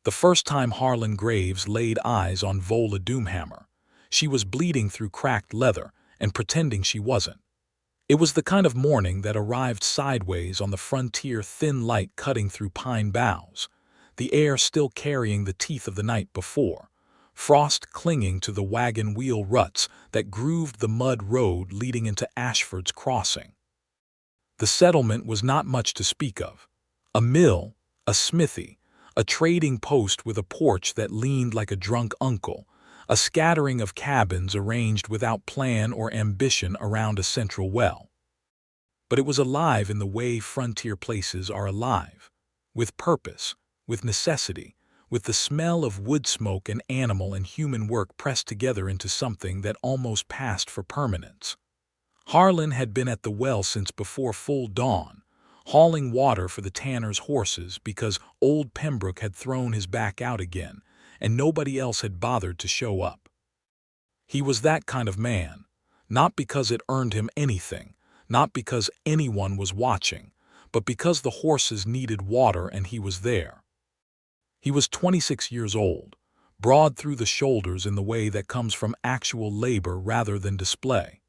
The first time Harlan Graves laid eyes on Vola Doomhammer, she was bleeding through cracked leather and pretending she wasn't. It was the kind of morning that arrived sideways on the frontier, thin light cutting through pine boughs, the air still carrying the teeth of the night before, frost clinging to the wagon wheel ruts that grooved the mud road leading into Ashford's crossing. The settlement was not much to speak of. A mill, a smithy, a trading post with a porch that leaned like a drunk uncle, a scattering of cabins arranged without plan or ambition around a central well. But it was alive in the way frontier places are alive, with purpose, with necessity, with the smell of wood smoke and animal and human work pressed together into something that almost passed for permanence. Harlan had been at the well since before full dawn, hauling water for the tanner's horses because old Pembroke had thrown his back out again, and nobody else had bothered to show up. He was that kind of man, not because it earned him anything, not because anyone was watching, but because the horses needed water and he was there. He was 26 years old, broad through the shoulders in the way that comes from actual labor rather than display,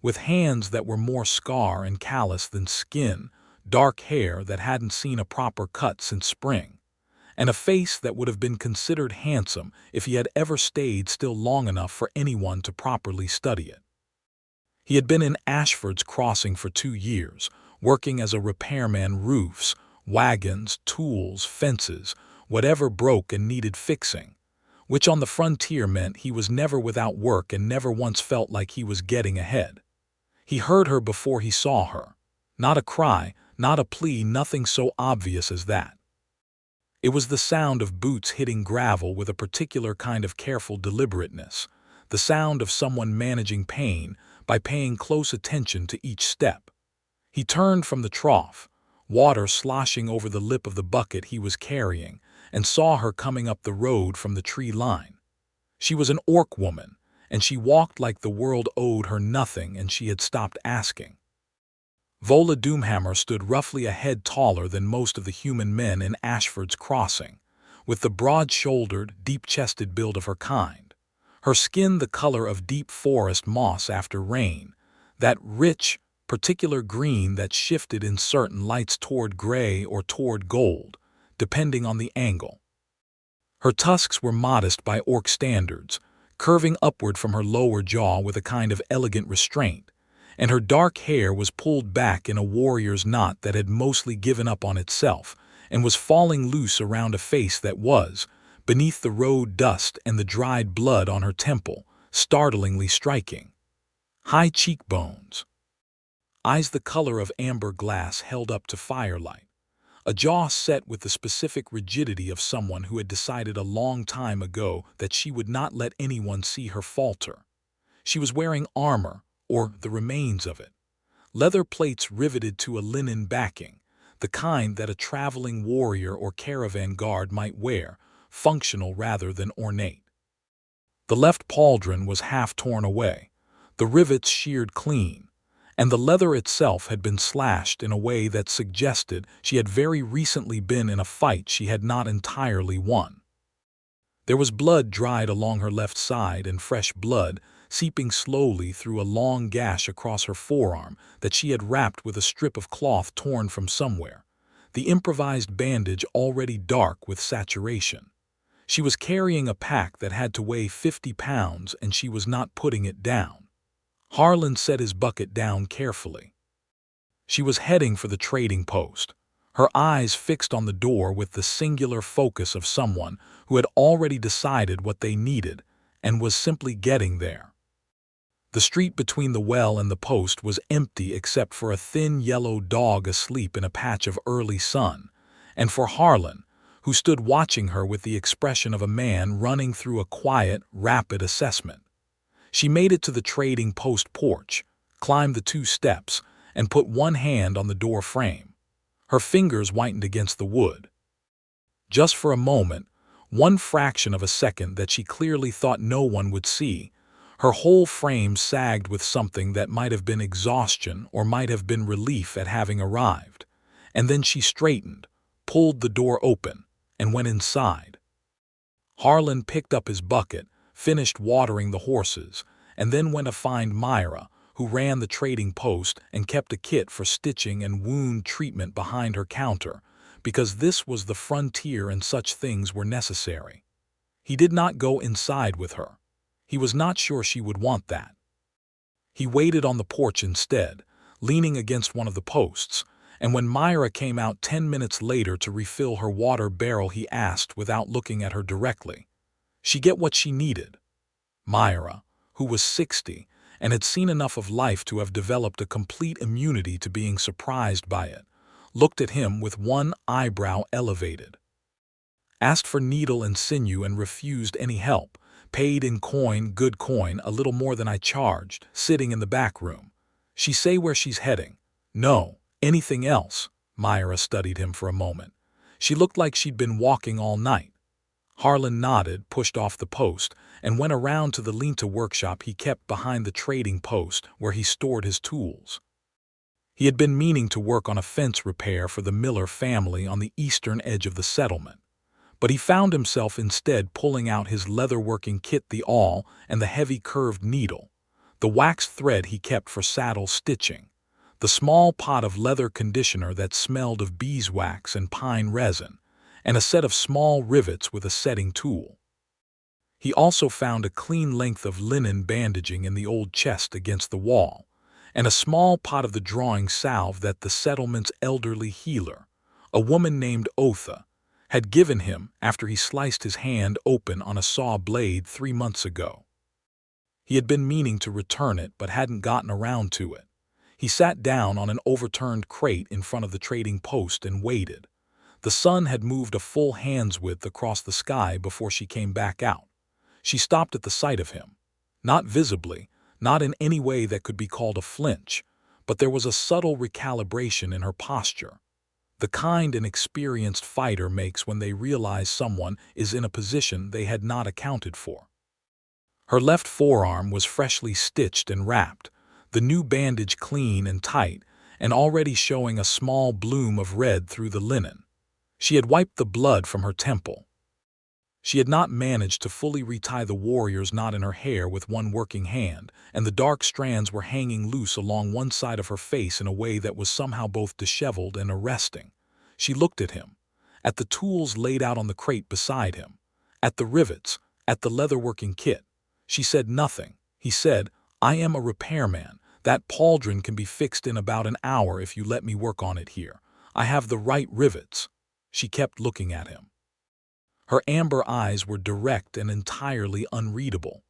with hands that were more scar and callous than skin, dark hair that hadn't seen a proper cut since spring, and a face that would have been considered handsome if he had ever stayed still long enough for anyone to properly study it. He had been in Ashford's crossing for 2 years, working as a repairman, roofs, wagons, tools, fences, whatever broke and needed fixing, which on the frontier meant he was never without work and never once felt like he was getting ahead. He heard her before he saw her. Not a cry, not a plea, nothing so obvious as that. It was the sound of boots hitting gravel with a particular kind of careful deliberateness, the sound of someone managing pain by paying close attention to each step. He turned from the trough, water sloshing over the lip of the bucket he was carrying, and saw her coming up the road from the tree line. She was an orc woman, and she walked like the world owed her nothing and she had stopped asking. Vola Doomhammer stood roughly a head taller than most of the human men in Ashford's crossing, with the broad-shouldered, deep-chested build of her kind, her skin the color of deep forest moss after rain, that rich, particular green that shifted in certain lights toward gray or toward gold, depending on the angle. Her tusks were modest by orc standards, curving upward from her lower jaw with a kind of elegant restraint, and her dark hair was pulled back in a warrior's knot that had mostly given up on itself and was falling loose around a face that was, beneath the road dust and the dried blood on her temple, startlingly striking. High cheekbones, eyes the color of amber glass held up to firelight, a jaw set with the specific rigidity of someone who had decided a long time ago that she would not let anyone see her falter. She was wearing armor, or the remains of it, leather plates riveted to a linen backing, the kind that a traveling warrior or caravan guard might wear, functional rather than ornate. The left pauldron was half torn away, the rivets sheared clean, and the leather itself had been slashed in a way that suggested she had very recently been in a fight she had not entirely won. There was blood dried along her left side and fresh blood seeping slowly through a long gash across her forearm that she had wrapped with a strip of cloth torn from somewhere, the improvised bandage already dark with saturation. She was carrying a pack that had to weigh 50 pounds and she was not putting it down. Harlan set his bucket down carefully. She was heading for the trading post, her eyes fixed on the door with the singular focus of someone who had already decided what they needed and was simply getting there. The street between the well and the post was empty except for a thin yellow dog asleep in a patch of early sun, and for Harlan, who stood watching her with the expression of a man running through a quiet, rapid assessment. She made it to the trading post porch, climbed the 2 steps, and put one hand on the door frame. Her fingers whitened against the wood. Just for a moment, one fraction of a second that she clearly thought no one would see, her whole frame sagged with something that might have been exhaustion or might have been relief at having arrived, and then she straightened, pulled the door open, and went inside. Harlan picked up his bucket, finished watering the horses, and then went to find Myra, who ran the trading post and kept a kit for stitching and wound treatment behind her counter, because this was the frontier and such things were necessary. He did not go inside with her. He was not sure she would want that. He waited on the porch instead, leaning against one of the posts, and when Myra came out 10 minutes later to refill her water barrel, he asked without looking at her directly, "She get what she needed?" Myra, who was 60 and had seen enough of life to have developed a complete immunity to being surprised by it, looked at him with one eyebrow elevated. Asked for needle and sinew and refused any help, paid in coin, good coin, a little more than I charged, sitting in the back room. She say where she's heading. No, anything else? Myra studied him for a moment. She looked like she'd been walking all night. Harlan nodded, pushed off the post, and went around to the limped workshop he kept behind the trading post where he stored his tools. He had been meaning to work on a fence repair for the Miller family on the eastern edge of the settlement, but he found himself instead pulling out his leather-working kit, the awl, and the heavy curved needle, the waxed thread he kept for saddle stitching, the small pot of leather conditioner that smelled of beeswax and pine resin, and a set of small rivets with a setting tool. He also found a clean length of linen bandaging in the old chest against the wall, and a small pot of the drawing salve that the settlement's elderly healer, a woman named Otha, had given him after he sliced his hand open on a saw blade 3 months ago. He had been meaning to return it but hadn't gotten around to it. He sat down on an overturned crate in front of the trading post and waited. The sun had moved a full hand's width across the sky before she came back out. She stopped at the sight of him. Not visibly, not in any way that could be called a flinch, but there was a subtle recalibration in her posture, the kind an experienced fighter makes when they realize someone is in a position they had not accounted for. Her left forearm was freshly stitched and wrapped, the new bandage clean and tight, and already showing a small bloom of red through the linen. She had wiped the blood from her temple. She had not managed to fully retie the warrior's knot in her hair with one working hand, and the dark strands were hanging loose along one side of her face in a way that was somehow both disheveled and arresting. She looked at him, at the tools laid out on the crate beside him, at the rivets, at the leather-working kit. She said nothing. He said, "I am a repairman. That pauldron can be fixed in about an hour if you let me work on it here. I have the right rivets." She kept looking at him. Her amber eyes were direct and entirely unreadable.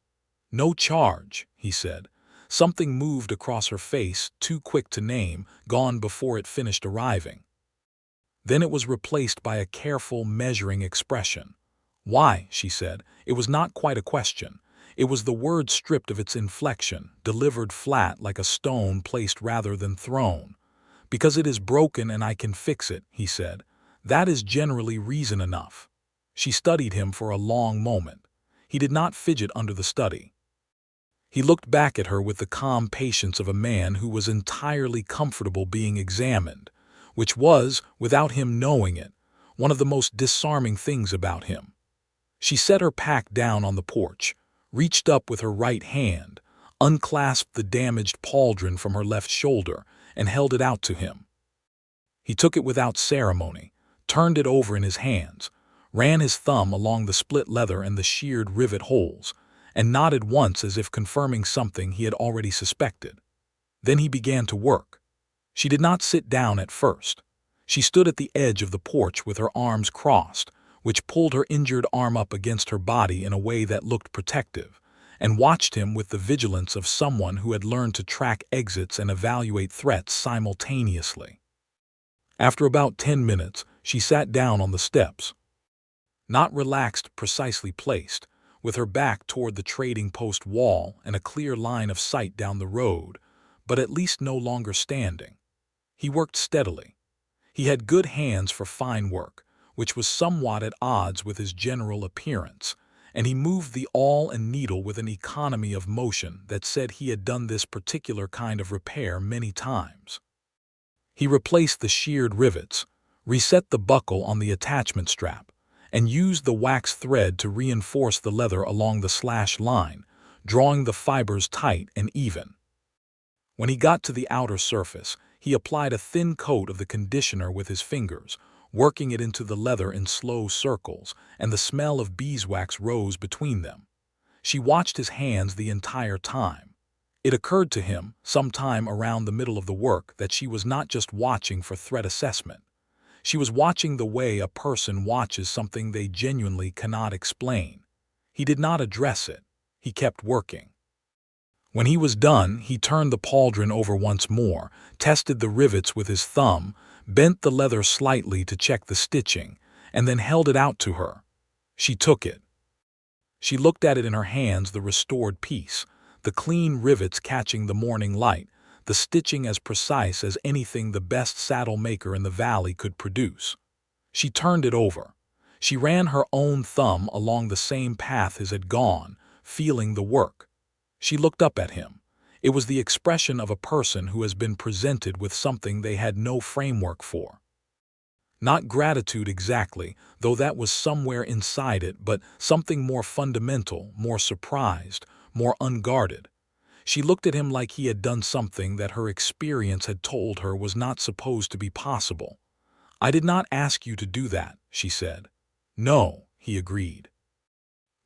"No charge," he said. Something moved across her face, too quick to name, gone before it finished arriving. Then it was replaced by a careful, measuring expression. "Why?" she said. It was not quite a question. It was the word stripped of its inflection, delivered flat like a stone placed rather than thrown. "Because it is broken and I can fix it," he said. "That is generally reason enough." She studied him for a long moment. He did not fidget under the study. He looked back at her with the calm patience of a man who was entirely comfortable being examined, which was, without him knowing it, one of the most disarming things about him. She set her pack down on the porch, reached up with her right hand, unclasped the damaged pauldron from her left shoulder, and held it out to him. He took it without ceremony, turned it over in his hands, ran his thumb along the split leather and the sheared rivet holes, and nodded once as if confirming something he had already suspected. Then he began to work. She did not sit down at first. She stood at the edge of the porch with her arms crossed, which pulled her injured arm up against her body in a way that looked protective, and watched him with the vigilance of someone who had learned to track exits and evaluate threats simultaneously. After about 10 minutes, she sat down on the steps. Not relaxed, precisely placed, with her back toward the trading post wall and a clear line of sight down the road, but at least no longer standing. He worked steadily. He had good hands for fine work, which was somewhat at odds with his general appearance, and he moved the awl and needle with an economy of motion that said he had done this particular kind of repair many times. He replaced the sheared rivets, reset the buckle on the attachment strap, and used the wax thread to reinforce the leather along the slash line, drawing the fibers tight and even. When he got to the outer surface, he applied a thin coat of the conditioner with his fingers, working it into the leather in slow circles, and the smell of beeswax rose between them. She watched his hands the entire time. It occurred to him, sometime around the middle of the work, that she was not just watching for threat assessment. She was watching the way a person watches something they genuinely cannot explain. He did not address it. He kept working. When he was done, he turned the pauldron over once more, tested the rivets with his thumb, bent the leather slightly to check the stitching, and then held it out to her. She took it. She looked at it in her hands, the restored piece, the clean rivets catching the morning light, the stitching as precise as anything the best saddle maker in the valley could produce. She turned it over. She ran her own thumb along the same path his had gone, feeling the work. She looked up at him. It was the expression of a person who has been presented with something they had no framework for. Not gratitude exactly, though that was somewhere inside it, but something more fundamental, more surprised, more unguarded. She looked at him like he had done something that her experience had told her was not supposed to be possible. "I did not ask you to do that," she said. "No," he agreed.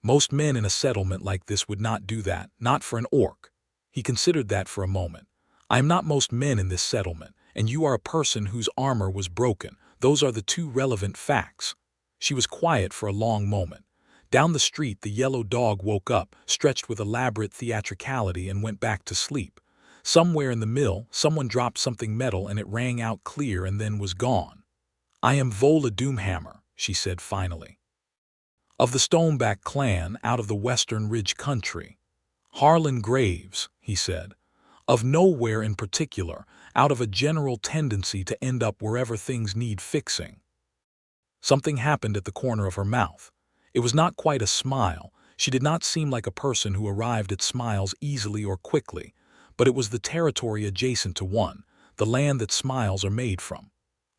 "Most men in a settlement like this would not do that, not for an orc." He considered that for a moment. "I am not most men in this settlement, and you are a person whose armor was broken. Those are the two relevant facts." She was quiet for a long moment. Down the street, the yellow dog woke up, stretched with elaborate theatricality, and went back to sleep. Somewhere in the mill, someone dropped something metal and it rang out clear and then was gone. "I am Vola Doomhammer," she said finally. "Of the Stoneback clan, out of the Western Ridge country." "Harlan Graves," he said. "Of nowhere in particular, out of a general tendency to end up wherever things need fixing." Something happened at the corner of her mouth. It was not quite a smile. She did not seem like a person who arrived at smiles easily or quickly, but it was the territory adjacent to one, the land that smiles are made from.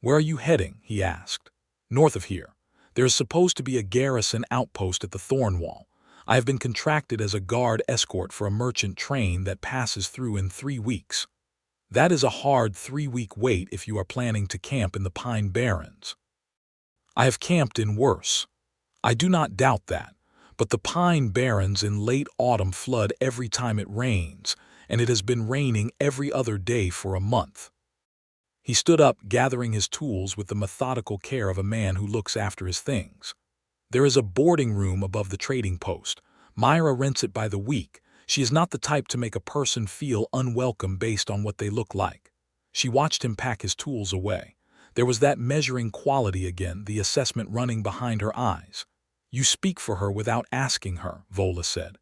"Where are you heading?" he asked. "North of here. There is supposed to be a garrison outpost at the Thornwall. I have been contracted as a guard escort for a merchant train that passes through in 3 weeks. That is a hard 3-week wait if you are planning to camp in the Pine Barrens." "I have camped in worse." "I do not doubt that, but the Pine Barrens in late autumn flood every time it rains, and it has been raining every other day for a month." He stood up, gathering his tools with the methodical care of a man who looks after his things. "There is a boarding room above the trading post. Myra rents it by the week. She is not the type to make a person feel unwelcome based on what they look like." She watched him pack his tools away. There was that measuring quality again, the assessment running behind her eyes. "You speak for her without asking her," Vola said.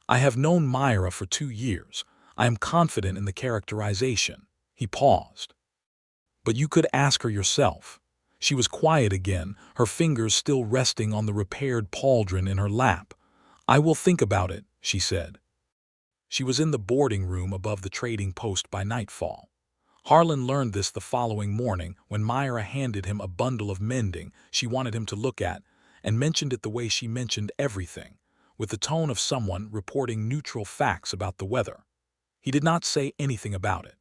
"I have known Myra for 2 years. I am confident in the characterization." He paused. "But you could ask her yourself." She was quiet again, her fingers still resting on the repaired pauldron in her lap. "I will think about it," she said. She was in the boarding room above the trading post by nightfall. Harlan learned this the following morning when Myra handed him a bundle of mending she wanted him to look at, and mentioned it the way she mentioned everything, with the tone of someone reporting neutral facts about the weather. He did not say anything about it.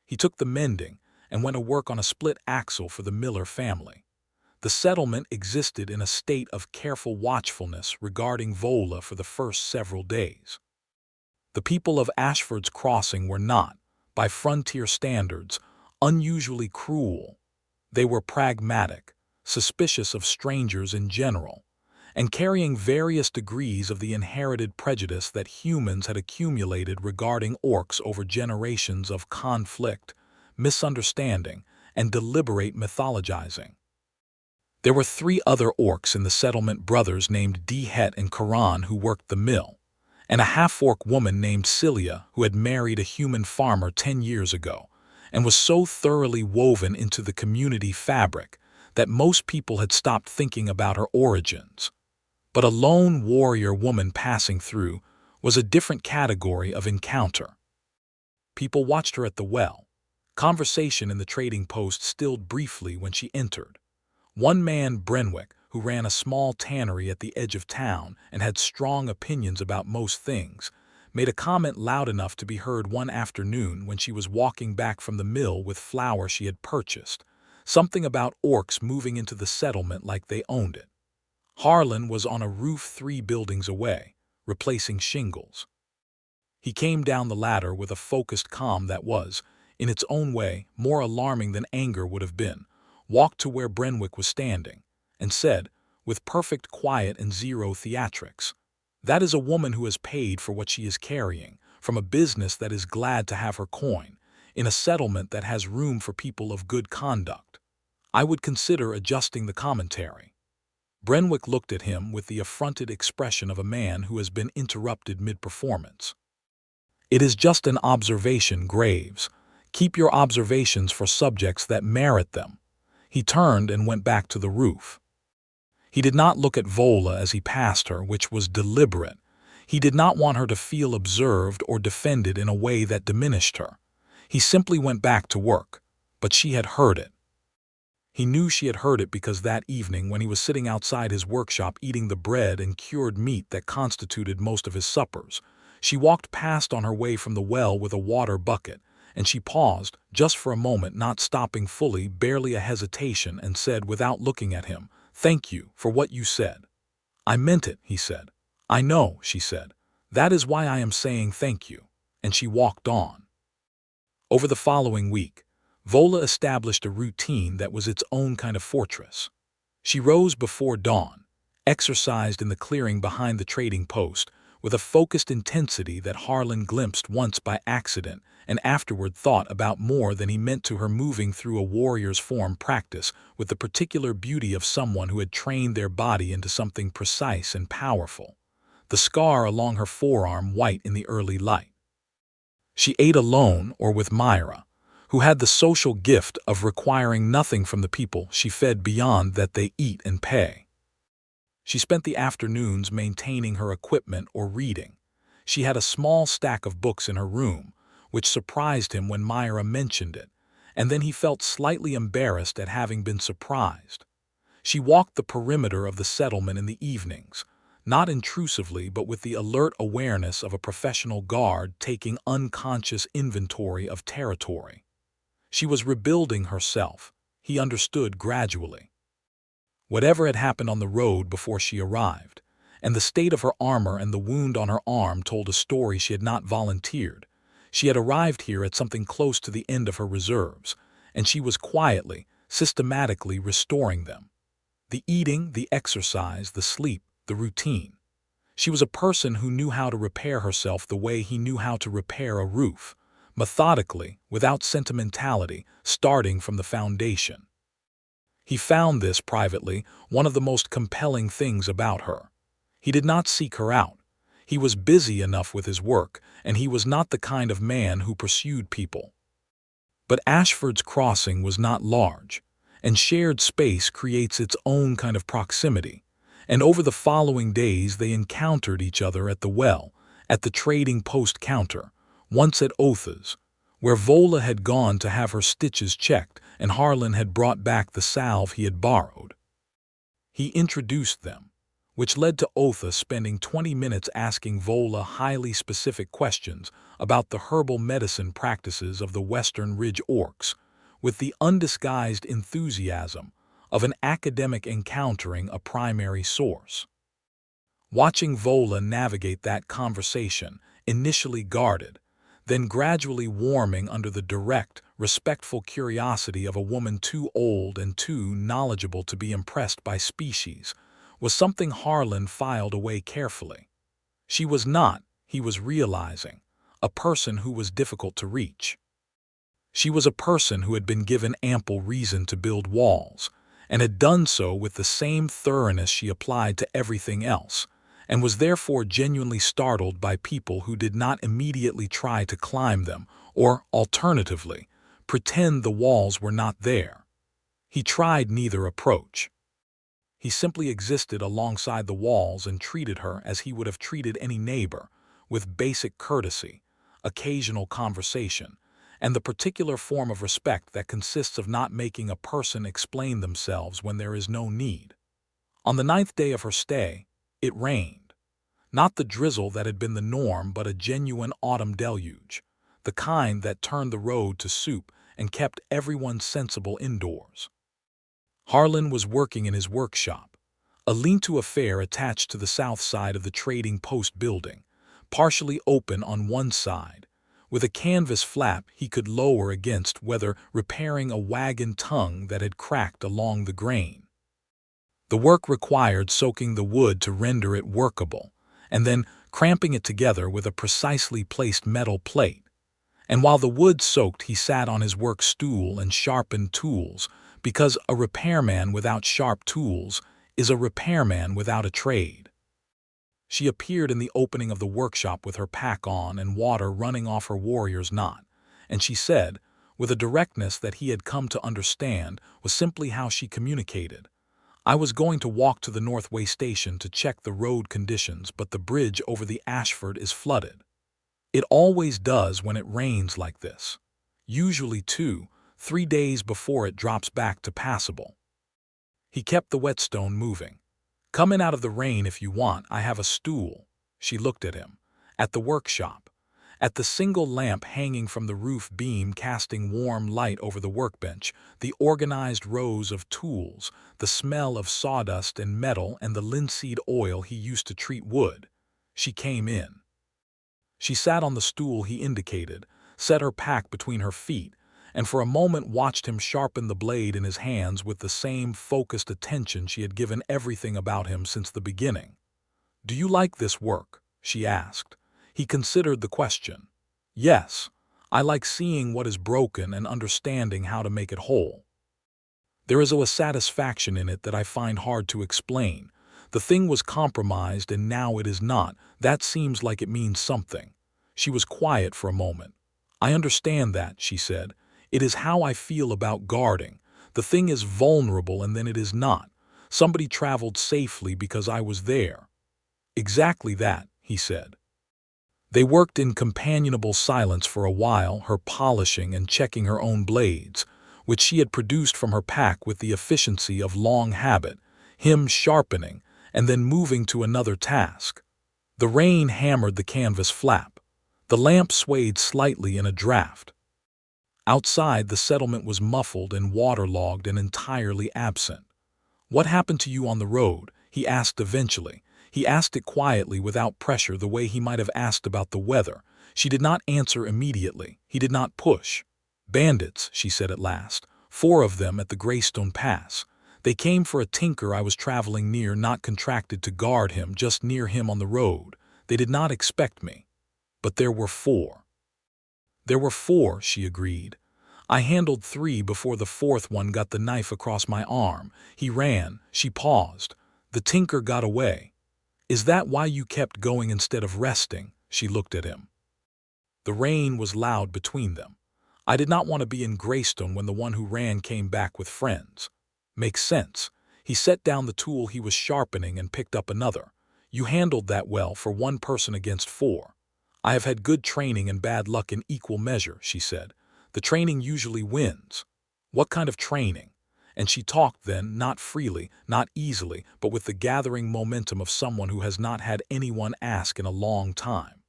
He took the mending and went to work on a split axle for the Miller family. The settlement existed in a state of careful watchfulness regarding Vola for the first several days. The people of Ashford's crossing were not, by frontier standards, unusually cruel. They were pragmatic, suspicious of strangers in general, and carrying various degrees of the inherited prejudice that humans had accumulated regarding orcs over generations of conflict, misunderstanding, and deliberate mythologizing. There were 3 other orcs in the settlement, brothers named Dehet and Karan who worked the mill, and a half-orc woman named Cilia who had married a human farmer 10 years ago, and was so thoroughly woven into the community fabric that most people had stopped thinking about her origins. But a lone warrior woman passing through was a different category of encounter. People watched her at the well. Conversation in the trading post stilled briefly when she entered. One man, Brenwick, who ran a small tannery at the edge of town and had strong opinions about most things, made a comment loud enough to be heard one afternoon when she was walking back from the mill with flour she had purchased. Something about orcs moving into the settlement like they owned it. Harlan was on a roof 3 buildings away, replacing shingles. He came down the ladder with a focused calm that was, in its own way, more alarming than anger would have been, walked to where Brenwick was standing, and said, with perfect quiet and zero theatrics, "That is a woman who has paid for what she is carrying, from a business that is glad to have her coin, in a settlement that has room for people of good conduct. I would consider adjusting the commentary." Brenwick looked at him with the affronted expression of a man who has been interrupted mid-performance. "It is just an observation, Graves. Keep your observations for subjects that merit them." He turned and went back to the roof. He did not look at Vola as he passed her, which was deliberate. He did not want her to feel observed or defended in a way that diminished her. He simply went back to work, but she had heard it. He knew she had heard it because that evening, when he was sitting outside his workshop eating the bread and cured meat that constituted most of his suppers, she walked past on her way from the well with a water bucket, and she paused, just for a moment, not stopping fully, barely a hesitation, and said without looking at him, "Thank you for what you said." "I meant it," he said. "I know," she said. "That is why I am saying thank you." And she walked on. Over the following week, Vola established a routine that was its own kind of fortress. She rose before dawn, exercised in the clearing behind the trading post, with a focused intensity that Harlan glimpsed once by accident and afterward thought about more than he meant to her, moving through a warrior's form practice with the particular beauty of someone who had trained their body into something precise and powerful, the scar along her forearm white in the early light. She ate alone or with Myra, who had the social gift of requiring nothing from the people she fed beyond that they eat and pay. She spent the afternoons maintaining her equipment or reading. She had a small stack of books in her room, which surprised him when Myra mentioned it, and then he felt slightly embarrassed at having been surprised. She walked the perimeter of the settlement in the evenings, not intrusively but with the alert awareness of a professional guard taking unconscious inventory of territory. She was rebuilding herself, he understood gradually. Whatever had happened on the road before she arrived, and the state of her armor and the wound on her arm told a story she had not volunteered. She had arrived here at something close to the end of her reserves, and she was quietly, systematically restoring them. The eating, the exercise, the sleep, the routine. She was a person who knew how to repair herself the way he knew how to repair a roof, methodically, without sentimentality, starting from the foundation. He found this, privately, one of the most compelling things about her. He did not seek her out. He was busy enough with his work, and he was not the kind of man who pursued people. But Ashford's crossing was not large, and shared space creates its own kind of proximity, and over the following days they encountered each other at the well, at the trading post counter, once at Otha's, where Vola had gone to have her stitches checked and Harlan had brought back the salve he had borrowed. He introduced them, which led to Otha spending 20 minutes asking Vola highly specific questions about the herbal medicine practices of the Western Ridge orcs, with the undisguised enthusiasm of an academic encountering a primary source. Watching Vola navigate that conversation, initially guarded, then gradually warming under the direct, respectful curiosity of a woman too old and too knowledgeable to be impressed by species, was something Harlan filed away carefully. She was not, he was realizing, a person who was difficult to reach. She was a person who had been given ample reason to build walls, and had done so with the same thoroughness she applied to everything else, and was therefore genuinely startled by people who did not immediately try to climb them, or, alternatively, pretend the walls were not there. He tried neither approach. He simply existed alongside the walls and treated her as he would have treated any neighbor, with basic courtesy, occasional conversation, and the particular form of respect that consists of not making a person explain themselves when there is no need. On the 9th day of her stay, it rained. Not the drizzle that had been the norm, but a genuine autumn deluge, the kind that turned the road to soup and kept everyone sensible indoors. Harlan was working in his workshop, a lean-to affair attached to the south side of the trading post building, partially open on one side, with a canvas flap he could lower against weather, repairing a wagon tongue that had cracked along the grain. The work required soaking the wood to render it workable, and then cramping it together with a precisely placed metal plate. And while the wood soaked, he sat on his work stool and sharpened tools, because a repairman without sharp tools is a repairman without a trade. She appeared in the opening of the workshop with her pack on and water running off her warrior's knot, and she said, with a directness that he had come to understand was simply how she communicated, "I was going to walk to the Northway station to check the road conditions, but the bridge over the Ashford is flooded. It always does when it rains like this. Usually 2-3 days before it drops back to passable." He kept the whetstone moving. "Come in out of the rain if you want. I have a stool." She looked at him. At the workshop. At the single lamp hanging from the roof beam casting warm light over the workbench, the organized rows of tools, the smell of sawdust and metal and the linseed oil he used to treat wood. She came in. She sat on the stool he indicated, set her pack between her feet, and for a moment watched him sharpen the blade in his hands with the same focused attention she had given everything about him since the beginning. "Do you like this work?" she asked. He considered the question. "Yes, I like seeing what is broken and understanding how to make it whole. There is a satisfaction in it that I find hard to explain. The thing was compromised and now it is not. That seems like it means something." She was quiet for a moment. "I understand that," she said. "It is how I feel about guarding. The thing is vulnerable and then it is not. Somebody traveled safely because I was there." "Exactly that," he said. They worked in companionable silence for a while, her polishing and checking her own blades, which she had produced from her pack with the efficiency of long habit, him sharpening, and then moving to another task. The rain hammered the canvas flap. The lamp swayed slightly in a draft. Outside, the settlement was muffled and waterlogged and entirely absent. "What happened to you on the road?" he asked eventually. He asked it quietly, without pressure, the way he might have asked about the weather. She did not answer immediately. He did not push. "Bandits," she said at last. 4 of them at the Greystone Pass. They came for a tinker I was traveling near, not contracted to guard him, just near him on the road. They did not expect me. But there were 4. "There were 4, she agreed. "I handled 3 before the 4th one got the knife across my arm. He ran." She paused. "The tinker got away." "Is that why you kept going instead of resting?" She looked at him. The rain was loud between them. "I did not want to be in Greystone when the one who ran came back with friends." "Makes sense." He set down the tool he was sharpening and picked up another. "You handled that well for 1 person against 4. "I have had good training and bad luck in equal measure," she said. "The training usually wins." "What kind of training?" And she talked then, not freely, not easily, but with the gathering momentum of someone who has not had anyone ask in a long time.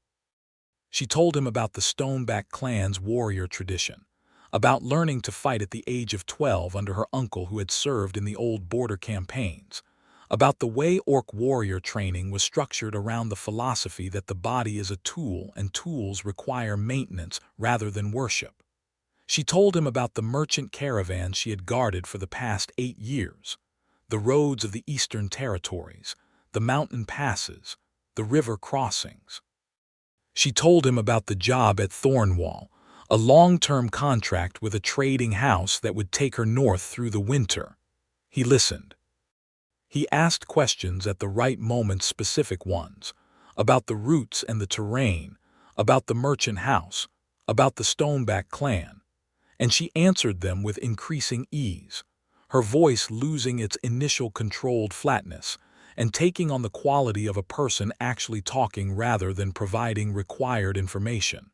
She told him about the Stoneback clan's warrior tradition, about learning to fight at the age of 12 under her uncle who had served in the old border campaigns, about the way Orc warrior training was structured around the philosophy that the body is a tool and tools require maintenance rather than worship. She told him about the merchant caravans she had guarded for the past 8 years, the roads of the Eastern Territories, the mountain passes, the river crossings. She told him about the job at Thornwall, a long-term contract with a trading house that would take her north through the winter. He listened. He asked questions at the right moments, specific ones, about the routes and the terrain, about the merchant house, about the Stoneback clan, and she answered them with increasing ease, her voice losing its initial controlled flatness and taking on the quality of a person actually talking rather than providing required information.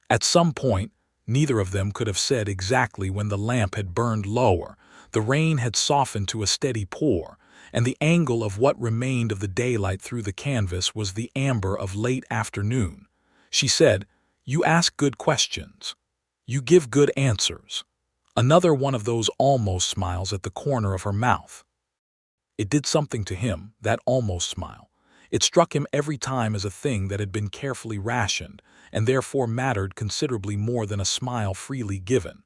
At some point, neither of them could have said exactly when the lamp had burned lower, the rain had softened to a steady pour, and the angle of what remained of the daylight through the canvas was the amber of late afternoon. She said, "You ask good questions. You give good answers." Another one of those almost smiles at the corner of her mouth. It did something to him, that almost smile. It struck him every time as a thing that had been carefully rationed, and therefore mattered considerably more than a smile freely given.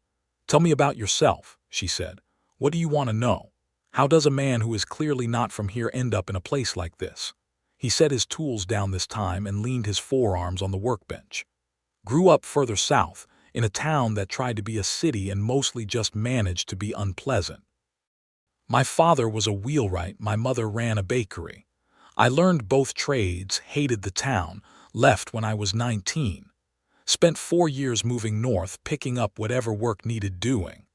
"Tell me about yourself," she said. "What do you want to know? How does a man who is clearly not from here end up in a place like this?" He set his tools down this time and leaned his forearms on the workbench. "Grew up further south, in a town that tried to be a city and mostly just managed to be unpleasant. My father was a wheelwright, my mother ran a bakery. I learned both trades, hated the town, left when I was 19. Spent 4 years moving north, picking up whatever work needed doing.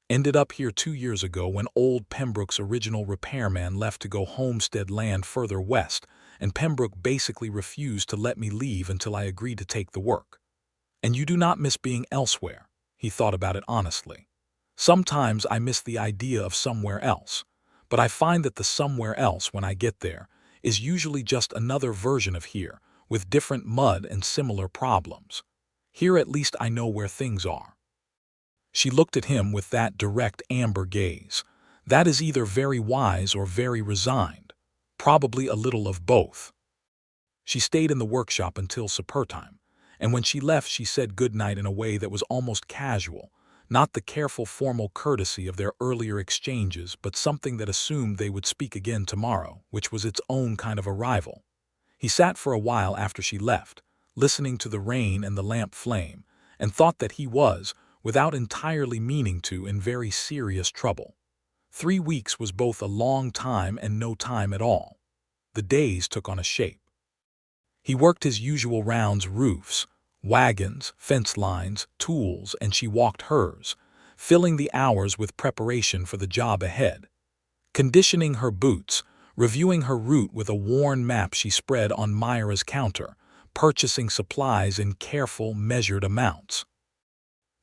Ended up here 2 years ago when old Pembroke's original repairman left to go homestead land further west, and Pembroke basically refused to let me leave until I agreed to take the work. And you do not miss being elsewhere." He thought about it honestly. "Sometimes I miss the idea of somewhere else, but I find that the somewhere else, when I get there, is usually just another version of here, with different mud and similar problems. Here at least I know where things are." She looked at him with that direct amber gaze. "That is either very wise or very resigned. Probably a little of both." She stayed in the workshop until supper time, and when she left she said good night in a way that was almost casual, not the careful formal courtesy of their earlier exchanges, but something that assumed they would speak again tomorrow, which was its own kind of arrival. He sat for a while after she left, listening to the rain and the lamp flame, and thought that he was, without entirely meaning to, in very serious trouble. 3 weeks was both a long time and no time at all. The days took on a shape. He worked his usual rounds: roofs, wagons, fence lines, tools, and she walked hers, filling the hours with preparation for the job ahead. Conditioning her boots, reviewing her route with a worn map she spread on Myra's counter, purchasing supplies in careful, measured amounts.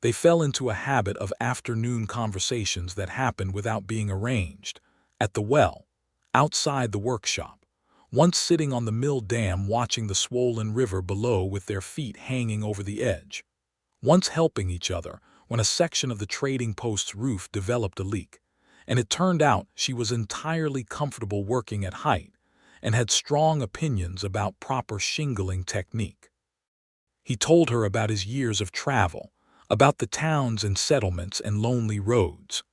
They fell into a habit of afternoon conversations that happened without being arranged, at the well, outside the workshop, once sitting on the mill dam watching the swollen river below with their feet hanging over the edge, once helping each other when a section of the trading post's roof developed a leak, and it turned out she was entirely comfortable working at height and had strong opinions about proper shingling technique. He told her about his years of travel, about the towns and settlements and lonely roads.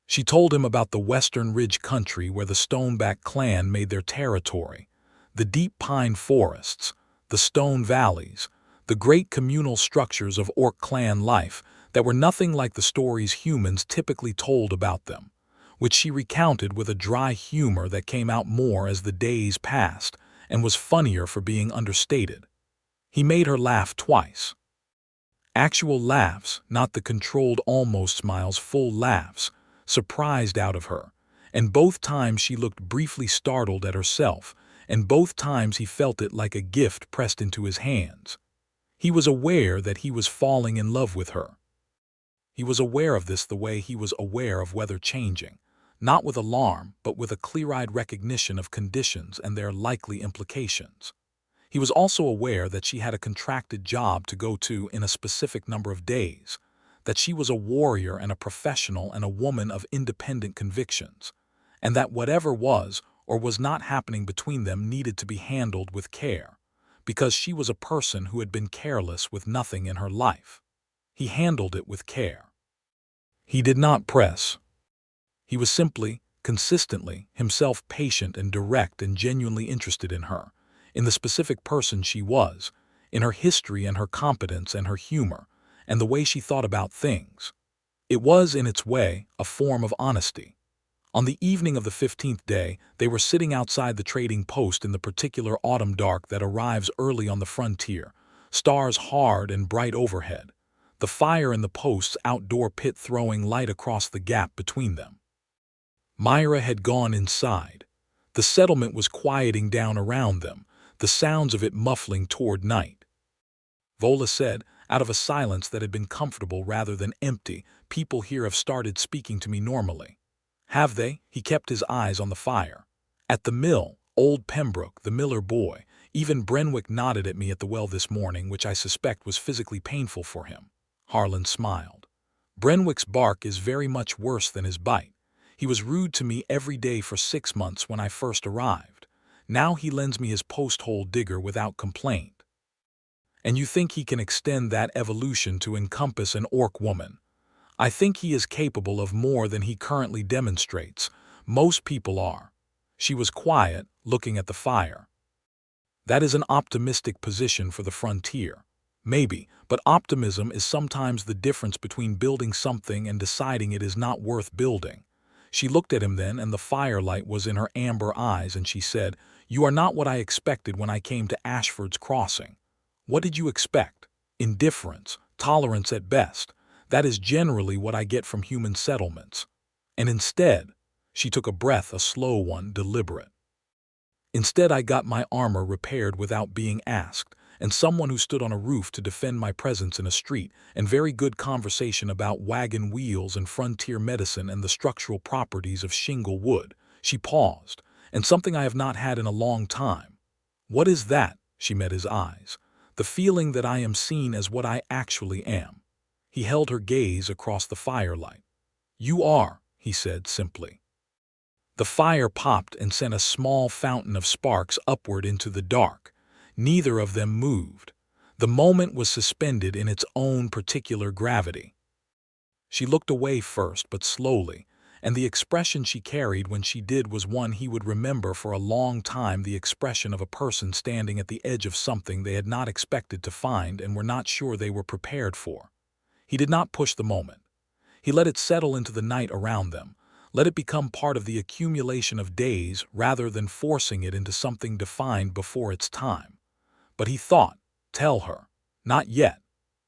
She told him about the Western Ridge country where the Stoneback clan made their territory, the deep pine forests, the stone valleys, the great communal structures of Orc clan life that were nothing like the stories humans typically told about them, which she recounted with a dry humor that came out more as the days passed and was funnier for being understated. He made her laugh twice. Actual laughs, not the controlled almost smiles, full laughs, surprised out of her, and both times she looked briefly startled at herself, and both times he felt it like a gift pressed into his hands. He was aware that he was falling in love with her. He was aware of this the way he was aware of weather changing, not with alarm, but with a clear-eyed recognition of conditions and their likely implications. He was also aware that she had a contracted job to go to in a specific number of days, that she was a warrior and a professional and a woman of independent convictions, and that whatever was or was not happening between them needed to be handled with care, because she was a person who had been careless with nothing in her life. He handled it with care. He did not press. He was simply, consistently, himself patient and direct and genuinely interested in her, in the specific person she was, in her history and her competence and her humor, and the way she thought about things. It was, in its way, a form of honesty. On the evening of the 15th day, they were sitting outside the trading post in the particular autumn dark that arrives early on the frontier, stars hard and bright overhead, the fire in the post's outdoor pit throwing light across the gap between them. Myra had gone inside. The settlement was quieting down around them, the sounds of it muffling toward night. Vola said, out of a silence that had been comfortable rather than empty, "People here have started speaking to me normally. Have they? He kept his eyes on the fire. At the mill, old Pembroke, the miller boy, even Brenwick nodded at me at the well this morning, which I suspect was physically painful for him. Harlan smiled. Brenwick's bark is very much worse than his bite. He was rude to me every day for 6 months when I first arrived. Now he lends me his post-hole digger without complaint. And you think he can extend that evolution to encompass an orc woman? I think he is capable of more than he currently demonstrates. Most people are. She was quiet, looking at the fire. That is an optimistic position for the frontier. Maybe, but optimism is sometimes the difference between building something and deciding it is not worth building. She looked at him then, and the firelight was in her amber eyes, and she said, "You are not what I expected when I came to Ashford's crossing." "What did you expect?" "Indifference, tolerance at best. That is generally what I get from human settlements." And instead, she took a breath, a slow one, deliberate. Instead, I got my armor repaired without being asked, and someone who stood on a roof to defend my presence in a street, and very good conversation about wagon wheels and frontier medicine and the structural properties of shingle wood. She paused, and something I have not had in a long time. "What is that?" She met his eyes. "The feeling that I am seen as what I actually am." He held her gaze across the firelight. "You are," he said simply. The fire popped and sent a small fountain of sparks upward into the dark. Neither of them moved. The moment was suspended in its own particular gravity. She looked away first, but slowly, and the expression she carried when she did was one he would remember for a long time, the expression of a person standing at the edge of something they had not expected to find and were not sure they were prepared for. He did not push the moment. He let it settle into the night around them, let it become part of the accumulation of days rather than forcing it into something defined before its time. But he thought, tell her, not yet,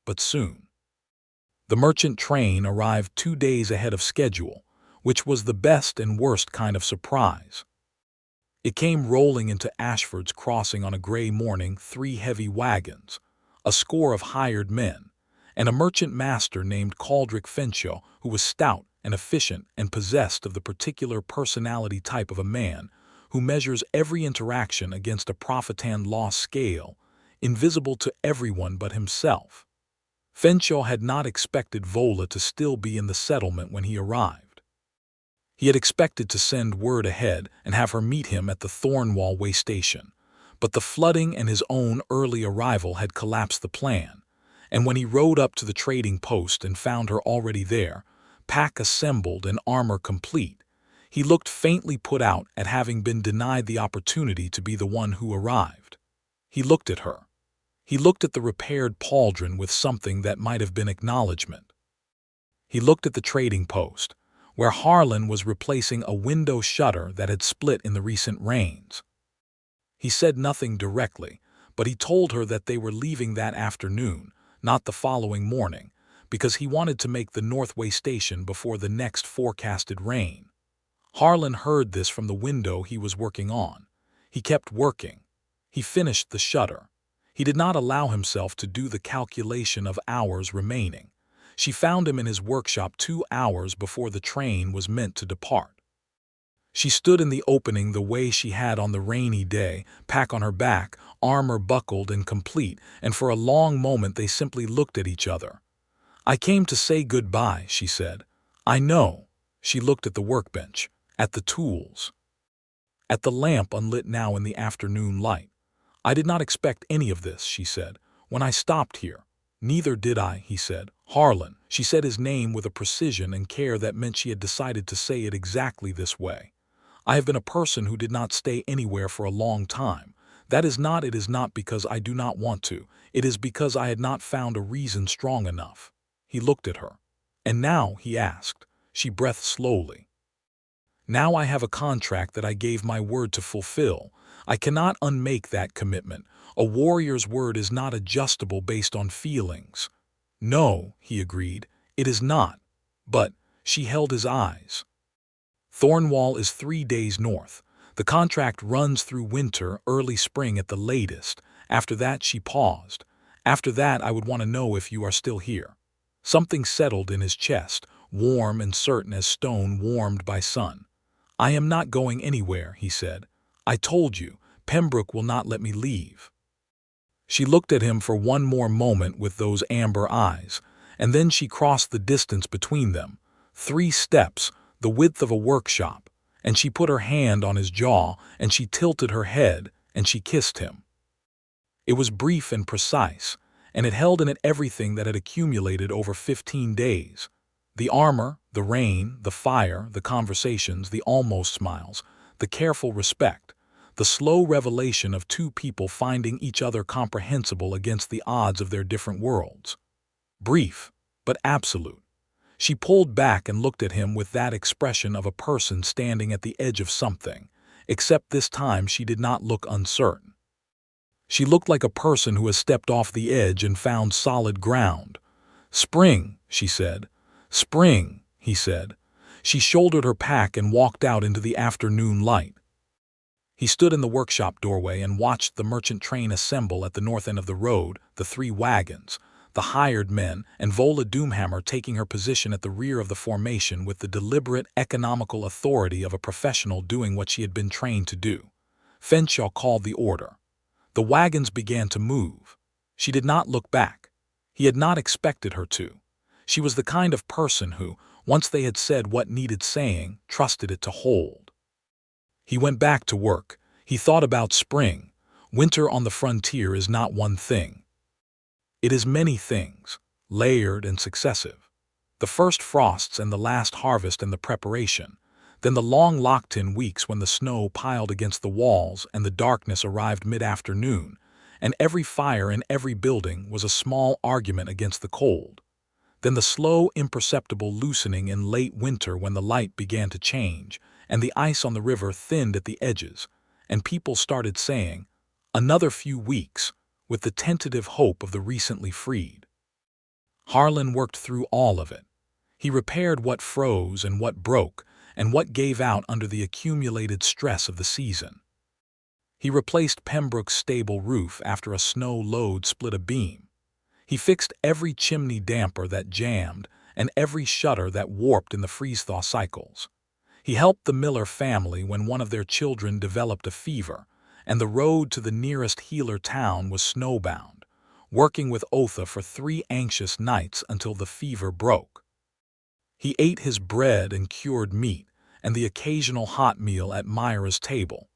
but soon. The merchant train arrived 2 days ahead of schedule, which was the best and worst kind of surprise. It came rolling into Ashford's crossing on a gray morning, 3 heavy wagons, a score of hired men, and a merchant master named Caldric Fenshaw, who was stout and efficient and possessed of the particular personality type of a man who measures every interaction against a profit and loss scale, invisible to everyone but himself. Fenshaw had not expected Vola to still be in the settlement when he arrived. He had expected to send word ahead and have her meet him at the Thornwall way station, but the flooding and his own early arrival had collapsed the plan, and when he rode up to the trading post and found her already there, pack assembled and armor complete, he looked faintly put out at having been denied the opportunity to be the one who arrived. He looked at her. He looked at the repaired pauldron with something that might have been acknowledgement. He looked at the trading post, where Harlan was replacing a window shutter that had split in the recent rains. He said nothing directly, but he told her that they were leaving that afternoon, not the following morning, because he wanted to make the Northway station before the next forecasted rain. Harlan heard this from the window he was working on. He kept working. He finished the shutter. He did not allow himself to do the calculation of hours remaining. She found him in his workshop 2 hours before the train was meant to depart. She stood in the opening the way she had on the rainy day, pack on her back, armor buckled and complete, and for a long moment they simply looked at each other. "I came to say goodbye," she said. "I know." She looked at the workbench, at the tools, at the lamp unlit now in the afternoon light. "I did not expect any of this," she said, "when I stopped here." "Neither did I," he said. "Harlan." She said his name with a precision and care that meant she had decided to say it exactly this way. "I have been a person who did not stay anywhere for a long time. It is not because I do not want to. It is because I had not found a reason strong enough." He looked at her. "And now?" he asked. She breathed slowly. "Now I have a contract that I gave my word to fulfill. I cannot unmake that commitment. A warrior's word is not adjustable based on feelings." "No," he agreed, "it is not." But she held his eyes. "Thornwall is 3 days north. The contract runs through winter, early spring at the latest. After that," she paused. "After that I would want to know if you are still here." Something settled in his chest, warm and certain as stone warmed by sun. "I am not going anywhere," he said. "I told you, Pembroke will not let me leave." She looked at him for one more moment with those amber eyes, and then she crossed the distance between them, 3 steps, the width of a workshop, and she put her hand on his jaw, and she tilted her head, and she kissed him. It was brief and precise, and it held in it everything that had accumulated over 15 days. The armor, the rain, the fire, the conversations, the almost smiles, the careful respect, the slow revelation of 2 people finding each other comprehensible against the odds of their different worlds. Brief, but absolute. She pulled back and looked at him with that expression of a person standing at the edge of something, except this time she did not look uncertain. She looked like a person who has stepped off the edge and found solid ground. "Spring," she said. "Spring," he said. She shouldered her pack and walked out into the afternoon light. He stood in the workshop doorway and watched the merchant train assemble at the north end of the road, the 3 wagons, the hired men, and Vola Doomhammer taking her position at the rear of the formation with the deliberate, economical authority of a professional doing what she had been trained to do. Fenshaw called the order. The wagons began to move. She did not look back. He had not expected her to. She was the kind of person who, once they had said what needed saying, trusted it to hold. He went back to work. He thought about spring. Winter on the frontier is not one thing. It is many things, layered and successive. The first frosts and the last harvest and the preparation, then the long locked-in weeks when the snow piled against the walls and the darkness arrived mid-afternoon, and every fire in every building was a small argument against the cold. Then the slow, imperceptible loosening in late winter when the light began to change, and the ice on the river thinned at the edges, and people started saying, "Another few weeks," with the tentative hope of the recently freed. Harlan worked through all of it. He repaired what froze and what broke, and what gave out under the accumulated stress of the season. He replaced Pembroke's stable roof after a snow load split a beam. He fixed every chimney damper that jammed and every shutter that warped in the freeze-thaw cycles. He helped the Miller family when one of their children developed a fever, and the road to the nearest healer town was snowbound, working with Otha for 3 anxious nights until the fever broke. He ate his bread and cured meat, and the occasional hot meal at Myra's table,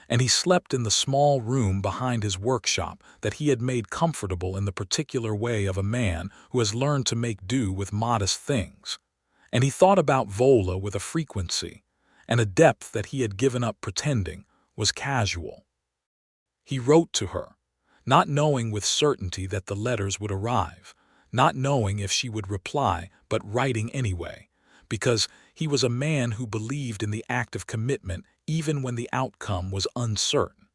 and he slept in the small room behind his workshop that he had made comfortable in the particular way of a man who has learned to make do with modest things. And he thought about Vola with a frequency, and a depth that he had given up pretending was casual. He wrote to her, not knowing with certainty that the letters would arrive, not knowing if she would reply, but writing anyway, because he was a man who believed in the act of commitment even when the outcome was uncertain.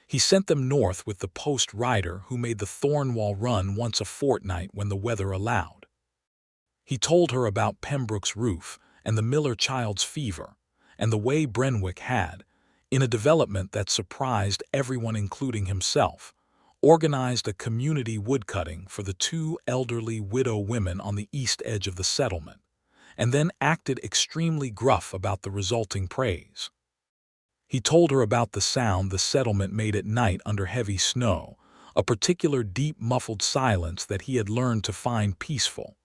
He sent them north with the post rider who made the Thornwall run once a fortnight when the weather allowed. He told her about Pembroke's roof and the Miller child's fever, and the way Brenwick had, in a development that surprised everyone including himself, organized a community woodcutting for the 2 elderly widow women on the east edge of the settlement, and then acted extremely gruff about the resulting praise. He told her about the sound the settlement made at night under heavy snow, a particular deep muffled silence that he had learned to find peaceful.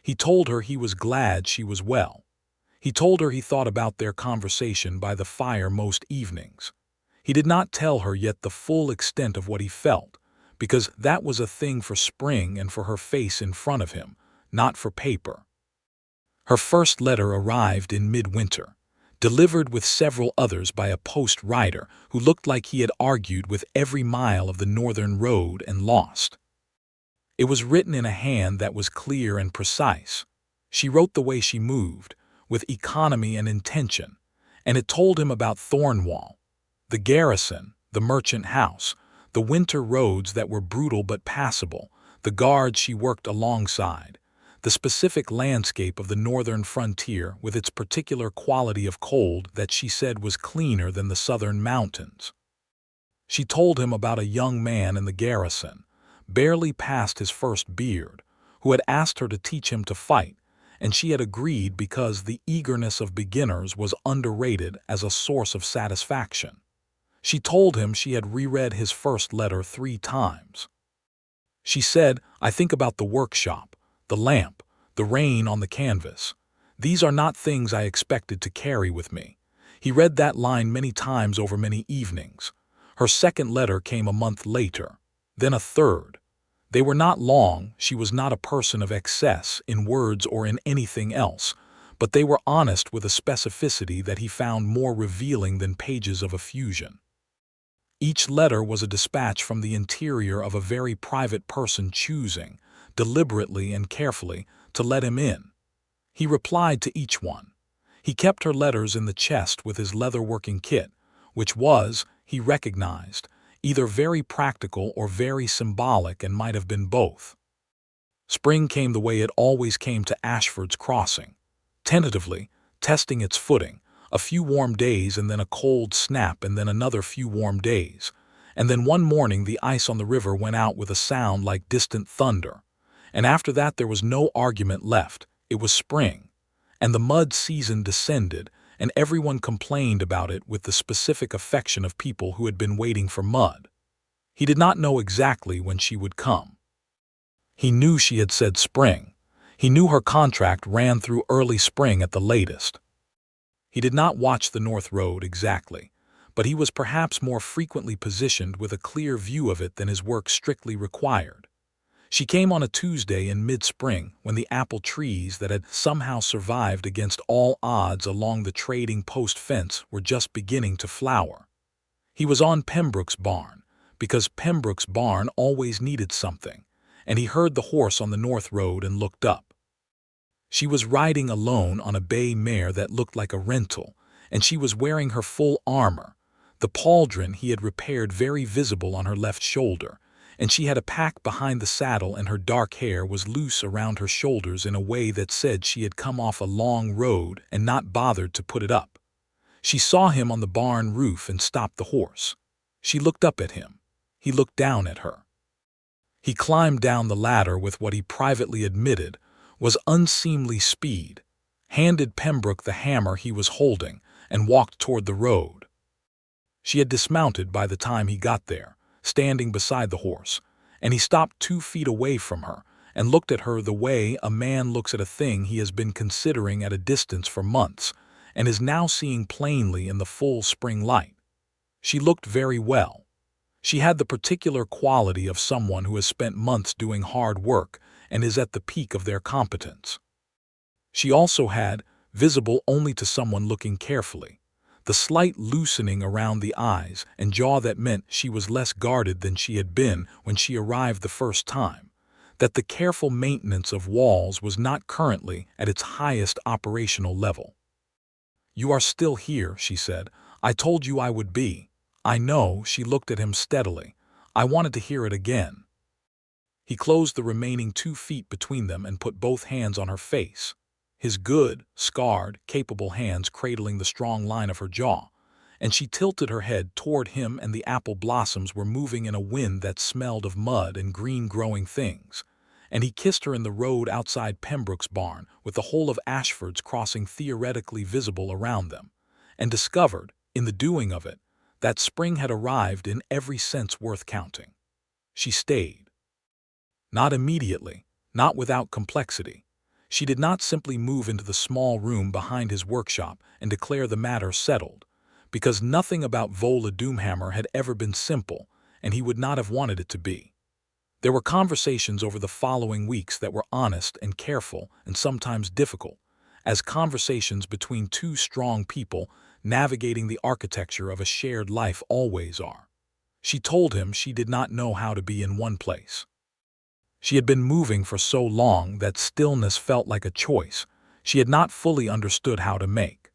He told her he was glad she was well. He told her he thought about their conversation by the fire most evenings. He did not tell her yet the full extent of what he felt, because that was a thing for spring and for her face in front of him, not for paper. Her first letter arrived in midwinter, delivered with several others by a post rider who looked like he had argued with every mile of the northern road and lost. It was written in a hand that was clear and precise. She wrote the way she moved, with economy and intention, and it told him about Thornwall, the garrison, the merchant house, the winter roads that were brutal but passable, the guards she worked alongside, the specific landscape of the northern frontier with its particular quality of cold that she said was cleaner than the southern mountains. She told him about a young man in the garrison, barely past his first beard, who had asked her to teach him to fight, and she had agreed because the eagerness of beginners was underrated as a source of satisfaction. She told him she had reread his first letter 3 times. She said, "I think about the workshop, the lamp, the rain on the canvas. These are not things I expected to carry with me." He read that line many times over many evenings. Her second letter came a month later, then a third. They were not long. She was not a person of excess in words or in anything else, but they were honest with a specificity that he found more revealing than pages of effusion. Each letter was a dispatch from the interior of a very private person choosing, deliberately and carefully, to let him in. He replied to each one. He kept her letters in the chest with his leather-working kit, which was, he recognized, either very practical or very symbolic and might have been both. Spring came the way it always came to Ashford's crossing, tentatively, testing its footing, a few warm days and then a cold snap and then another few warm days. And then one morning the ice on the river went out with a sound like distant thunder. And after that there was no argument left. It was spring. And the mud season descended, and everyone complained about it with the specific affection of people who had been waiting for mud. He did not know exactly when she would come. He knew she had said spring. He knew her contract ran through early spring at the latest. He did not watch the North Road exactly, but he was perhaps more frequently positioned with a clear view of it than his work strictly required. She came on a Tuesday in mid-spring when the apple trees that had somehow survived against all odds along the trading post fence were just beginning to flower. He was on Pembroke's barn, because Pembroke's barn always needed something, and he heard the horse on the North Road and looked up. She was riding alone on a bay mare that looked like a rental, and she was wearing her full armor, the pauldron he had repaired very visible on her left shoulder, and she had a pack behind the saddle and her dark hair was loose around her shoulders in a way that said she had come off a long road and not bothered to put it up. She saw him on the barn roof and stopped the horse. She looked up at him. He looked down at her. He climbed down the ladder with what he privately admitted was unseemly speed, handed Pembroke the hammer he was holding, and walked toward the road. She had dismounted by the time he got there, standing beside the horse, and he stopped 2 feet away from her and looked at her the way a man looks at a thing he has been considering at a distance for months and is now seeing plainly in the full spring light. She looked very well. She had the particular quality of someone who has spent months doing hard work and is at the peak of their competence. She also had, visible only to someone looking carefully, the slight loosening around the eyes and jaw that meant she was less guarded than she had been when she arrived the first time, that the careful maintenance of walls was not currently at its highest operational level. "You are still here," she said. "I told you I would be." "I know." She looked at him steadily. "I wanted to hear it again." He closed the remaining 2 feet between them and put both hands on her face, his good, scarred, capable hands cradling the strong line of her jaw, and she tilted her head toward him and the apple blossoms were moving in a wind that smelled of mud and green growing things, and he kissed her in the road outside Pembroke's barn with the whole of Ashford's crossing theoretically visible around them, and discovered, in the doing of it, that spring had arrived in every sense worth counting. She stayed. Not immediately, not without complexity. She did not simply move into the small room behind his workshop and declare the matter settled, because nothing about Vola Doomhammer had ever been simple, and he would not have wanted it to be. There were conversations over the following weeks that were honest and careful and sometimes difficult, as conversations between 2 strong people navigating the architecture of a shared life always are. She told him she did not know how to be in one place. She had been moving for so long that stillness felt like a choice she had not fully understood how to make.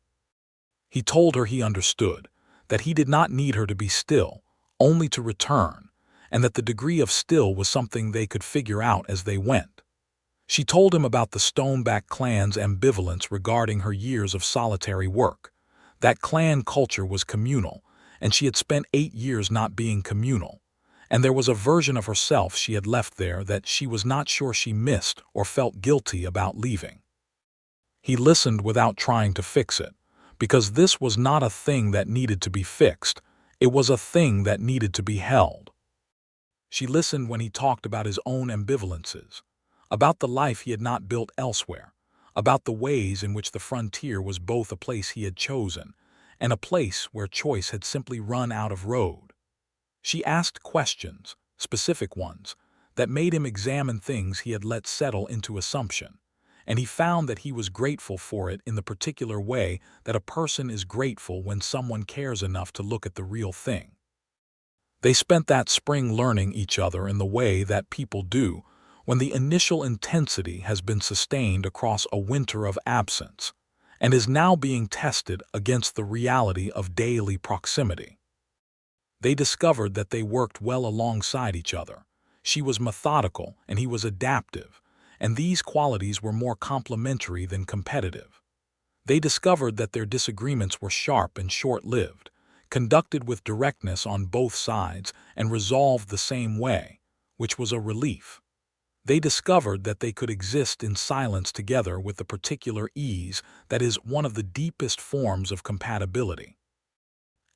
He told her he understood, that he did not need her to be still, only to return, and that the degree of still was something they could figure out as they went. She told him about the Stoneback clan's ambivalence regarding her years of solitary work. That clan culture was communal, and she had spent 8 years not being communal. And there was a version of herself she had left there that she was not sure she missed or felt guilty about leaving. He listened without trying to fix it, because this was not a thing that needed to be fixed, it was a thing that needed to be held. She listened when he talked about his own ambivalences, about the life he had not built elsewhere, about the ways in which the frontier was both a place he had chosen and a place where choice had simply run out of road. She asked questions, specific ones, that made him examine things he had let settle into assumption, and he found that he was grateful for it in the particular way that a person is grateful when someone cares enough to look at the real thing. They spent that spring learning each other in the way that people do when the initial intensity has been sustained across a winter of absence and is now being tested against the reality of daily proximity. They discovered that they worked well alongside each other. She was methodical and he was adaptive, and these qualities were more complementary than competitive. They discovered that their disagreements were sharp and short-lived, conducted with directness on both sides and resolved the same way, which was a relief. They discovered that they could exist in silence together with the particular ease that is one of the deepest forms of compatibility.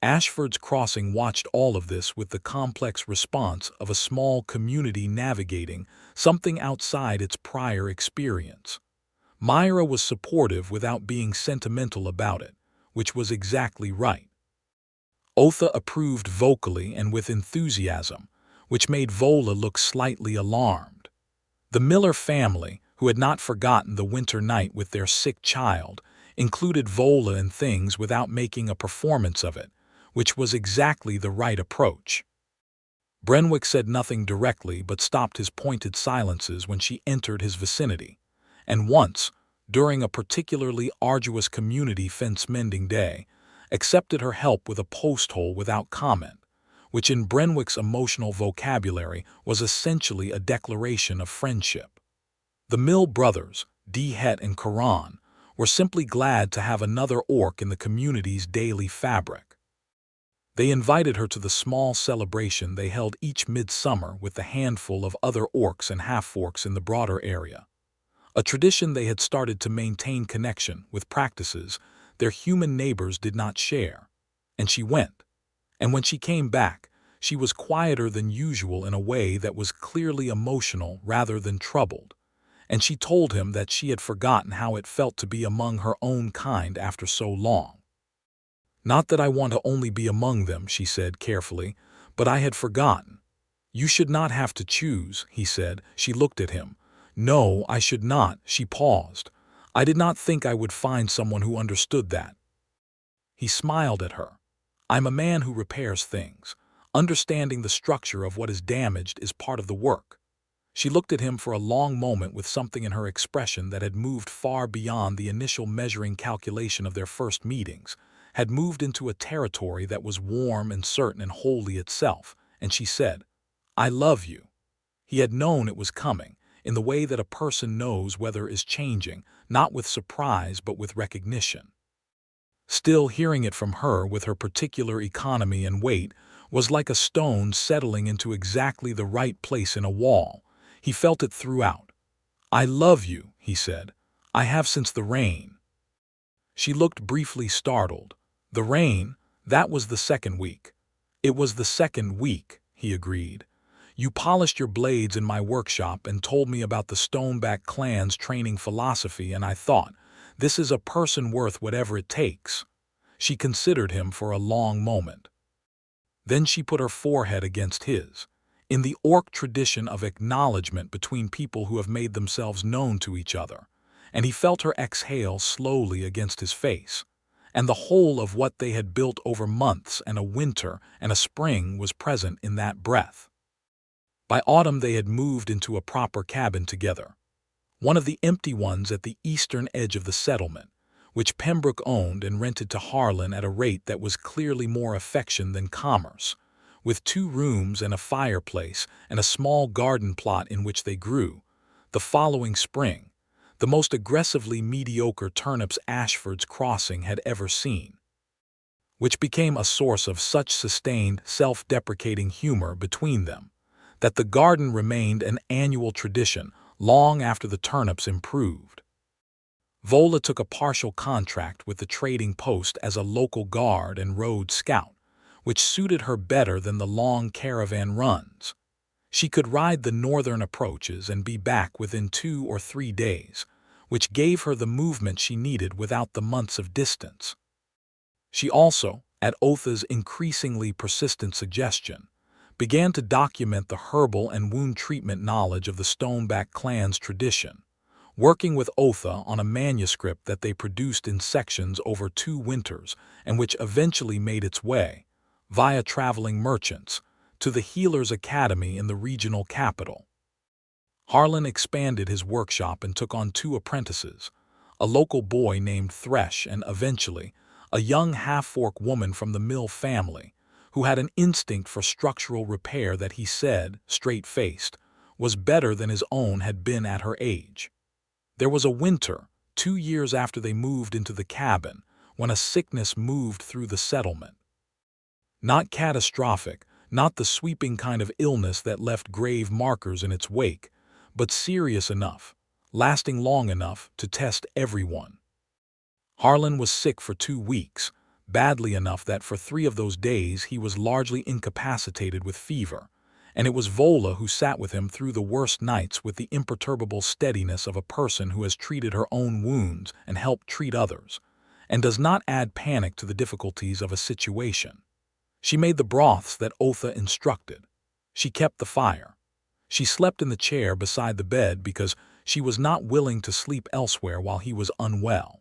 Ashford's Crossing watched all of this with the complex response of a small community navigating something outside its prior experience. Myra was supportive without being sentimental about it, which was exactly right. Otha approved vocally and with enthusiasm, which made Vola look slightly alarmed. The Miller family, who had not forgotten the winter night with their sick child, included Vola in things without making a performance of it, which was exactly the right approach. Brenwick said nothing directly but stopped his pointed silences when she entered his vicinity, and once, during a particularly arduous community fence-mending day, accepted her help with a post hole without comment, which in Brenwick's emotional vocabulary was essentially a declaration of friendship. The Mill brothers, D. Het and Karan, were simply glad to have another orc in the community's daily fabric. They invited her to the small celebration they held each midsummer with the handful of other orcs and half-orcs in the broader area, a tradition they had started to maintain connection with practices their human neighbors did not share. And she went. And when she came back, she was quieter than usual in a way that was clearly emotional rather than troubled, and she told him that she had forgotten how it felt to be among her own kind after so long. "Not that I want to only be among them," she said carefully, "but I had forgotten." "You should not have to choose," he said. She looked at him. "No, I should not." She paused. "I did not think I would find someone who understood that." He smiled at her. "I'm a man who repairs things. Understanding the structure of what is damaged is part of the work." She looked at him for a long moment with something in her expression that had moved far beyond the initial measuring calculation of their first meetings, had moved into a territory that was warm and certain and wholly itself, and she said, "I love you." He had known it was coming, in the way that a person knows weather is changing, not with surprise but with recognition. Still, hearing it from her with her particular economy and weight was like a stone settling into exactly the right place in a wall. He felt it throughout. "I love you," he said. "I have since the rain." She looked briefly startled. "The rain? That was the second week." "It was the second week," he agreed. "You polished your blades in my workshop and told me about the Stoneback clan's training philosophy, and I thought, this is a person worth whatever it takes." She considered him for a long moment. Then she put her forehead against his. "In the orc tradition of acknowledgement between people who have made themselves known to each other," and he felt her exhale slowly against his face, and the whole of what they had built over months and a winter and a spring was present in that breath. By autumn they had moved into a proper cabin together, one of the empty ones at the eastern edge of the settlement, which Pembroke owned and rented to Harlan at a rate that was clearly more affection than commerce, with 2 rooms and a fireplace and a small garden plot in which they grew, the following spring, the most aggressively mediocre turnips Ashford's Crossing had ever seen, which became a source of such sustained, self-deprecating humor between them that the garden remained an annual tradition long after the turnips improved. Vola took a partial contract with the trading post as a local guard and road scout, which suited her better than the long caravan runs. She could ride the northern approaches and be back within 2 or 3 days, which gave her the movement she needed without the months of distance. She also, at Otha's increasingly persistent suggestion, began to document the herbal and wound treatment knowledge of the Stoneback clan's tradition, working with Otha on a manuscript that they produced in sections over 2 winters and which eventually made its way, via traveling merchants, to the Healers' Academy in the regional capital. Harlan expanded his workshop and took on 2 apprentices, a local boy named Thresh and eventually a young half-orc woman from the Mill family, who had an instinct for structural repair that he said, straight-faced, was better than his own had been at her age. There was a winter, 2 years after they moved into the cabin, when a sickness moved through the settlement. Not catastrophic, not the sweeping kind of illness that left grave markers in its wake, but serious enough, lasting long enough to test everyone. Harlan was sick for 2 weeks, badly enough that for 3 of those days he was largely incapacitated with fever, and it was Vola who sat with him through the worst nights with the imperturbable steadiness of a person who has treated her own wounds and helped treat others, and does not add panic to the difficulties of a situation. She made the broths that Otha instructed. She kept the fire. She slept in the chair beside the bed because she was not willing to sleep elsewhere while he was unwell.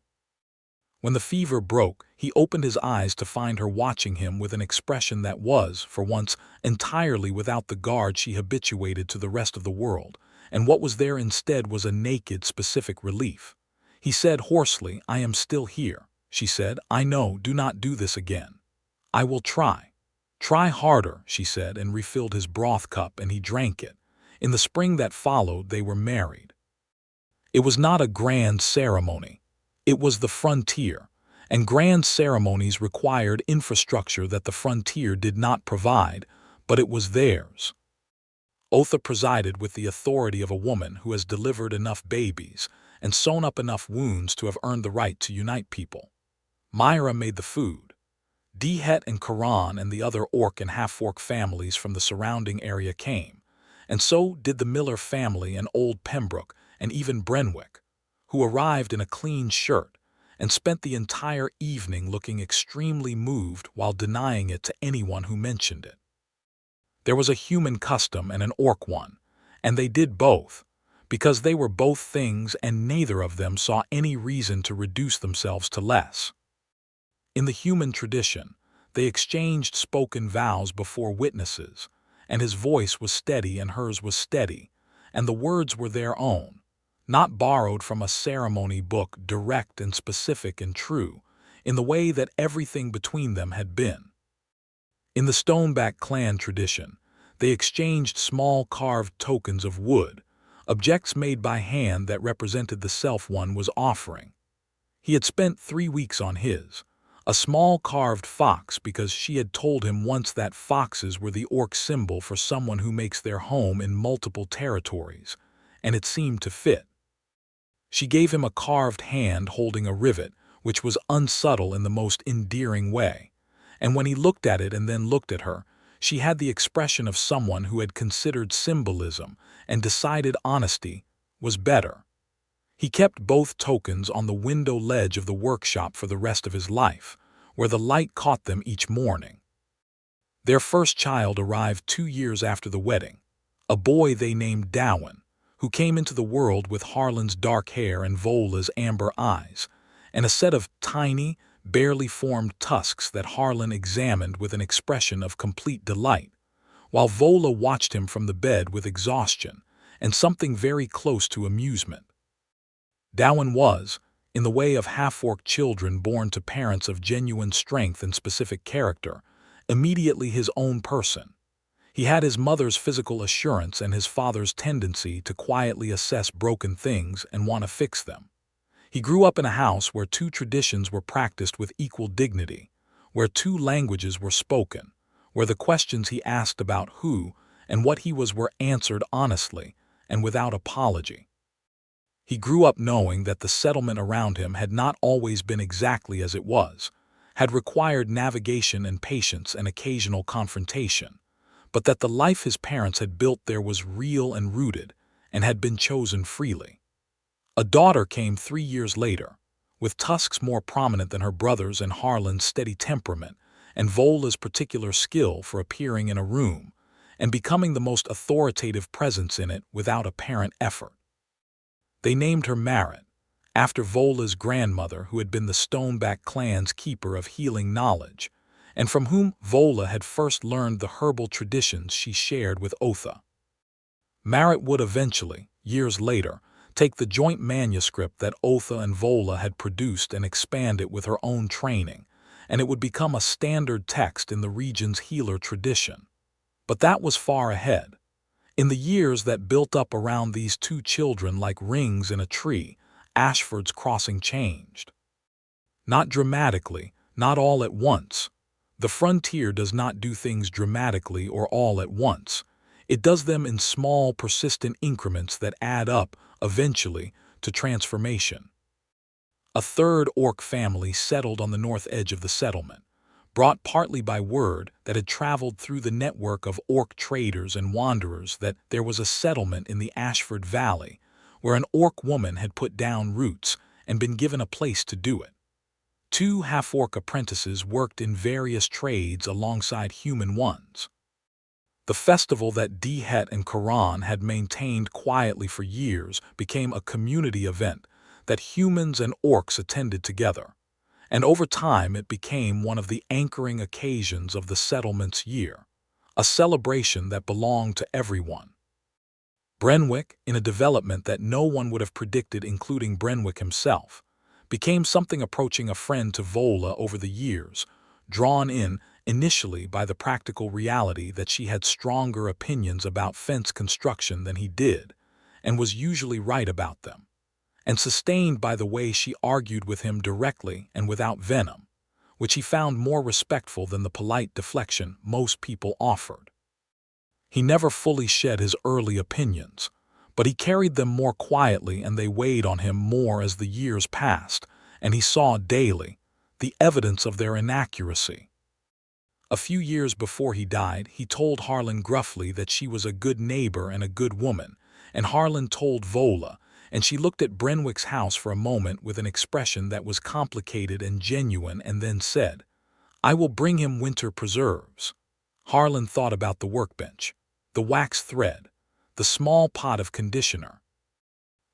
When the fever broke, he opened his eyes to find her watching him with an expression that was, for once, entirely without the guard she habituated to the rest of the world, and what was there instead was a naked, specific relief. He said hoarsely, "I am still here," she said. "I know, do not do this again." "I will try." "Try harder," she said, and refilled his broth cup, and he drank it. In the spring that followed, they were married. It was not a grand ceremony. It was the frontier, and grand ceremonies required infrastructure that the frontier did not provide, but it was theirs. Otha presided with the authority of a woman who has delivered enough babies and sewn up enough wounds to have earned the right to unite people. Myra made the food. Dihet and Karan and the other orc and half-orc families from the surrounding area came, and so did the Miller family and Old Pembroke and even Brenwick, who arrived in a clean shirt and spent the entire evening looking extremely moved while denying it to anyone who mentioned it. There was a human custom and an orc one, and they did both, because they were both things and neither of them saw any reason to reduce themselves to less. In the human tradition, they exchanged spoken vows before witnesses, and his voice was steady and hers was steady, and the words were their own, not borrowed from a ceremony book, direct and specific and true, in the way that everything between them had been. In the Stoneback clan tradition, they exchanged small carved tokens of wood, objects made by hand that represented the self one was offering. He had spent 3 weeks on his, a small carved fox, because she had told him once that foxes were the orc symbol for someone who makes their home in multiple territories, and it seemed to fit. She gave him a carved hand holding a rivet, which was unsubtle in the most endearing way, and when he looked at it and then looked at her, she had the expression of someone who had considered symbolism and decided honesty was better. He kept both tokens on the window ledge of the workshop for the rest of his life, where the light caught them each morning. Their first child arrived 2 years after the wedding, a boy they named Dowan, who came into the world with Harlan's dark hair and Vola's amber eyes, and a set of tiny, barely formed tusks that Harlan examined with an expression of complete delight, while Vola watched him from the bed with exhaustion and something very close to amusement. Dowan was, in the way of half-orc children born to parents of genuine strength and specific character, immediately his own person. He had his mother's physical assurance and his father's tendency to quietly assess broken things and want to fix them. He grew up in a house where 2 traditions were practiced with equal dignity, where 2 languages were spoken, where the questions he asked about who and what he was were answered honestly and without apology. He grew up knowing that the settlement around him had not always been exactly as it was, had required navigation and patience and occasional confrontation, but that the life his parents had built there was real and rooted, and had been chosen freely. A daughter came 3 years later, with tusks more prominent than her brother's and Harlan's steady temperament, and Vola's particular skill for appearing in a room, and becoming the most authoritative presence in it without apparent effort. They named her Marit, after Vola's grandmother, who had been the Stoneback clan's keeper of healing knowledge, and from whom Vola had first learned the herbal traditions she shared with Otha. Marit would eventually, years later, take the joint manuscript that Otha and Vola had produced and expand it with her own training, and it would become a standard text in the region's healer tradition. But that was far ahead. In the years that built up around these two children like rings in a tree, Ashford's crossing changed. Not dramatically, not all at once. The frontier does not do things dramatically or all at once. It does them in small, persistent increments that add up, eventually, to transformation. A third orc family settled on the north edge of the settlement, brought partly by word that had traveled through the network of orc traders and wanderers that there was a settlement in the Ashford Valley where an orc woman had put down roots and been given a place to do it. 2 half-orc apprentices worked in various trades alongside human ones. The festival that Dihet and Karan had maintained quietly for years became a community event that humans and orcs attended together, and over time it became one of the anchoring occasions of the settlement's year, a celebration that belonged to everyone. Brenwick, in a development that no one would have predicted including Brenwick himself, became something approaching a friend to Vola over the years, drawn in initially by the practical reality that she had stronger opinions about fence construction than he did, and was usually right about them, and sustained by the way she argued with him directly and without venom, which he found more respectful than the polite deflection most people offered. He never fully shed his early opinions, but he carried them more quietly and they weighed on him more as the years passed, and he saw daily the evidence of their inaccuracy. A few years before he died, he told Harlan gruffly that she was a good neighbor and a good woman, and Harlan told Vola, and she looked at Brenwick's house for a moment with an expression that was complicated and genuine and then said, "I will bring him winter preserves." Harlan thought about the workbench, the wax thread, the small pot of conditioner.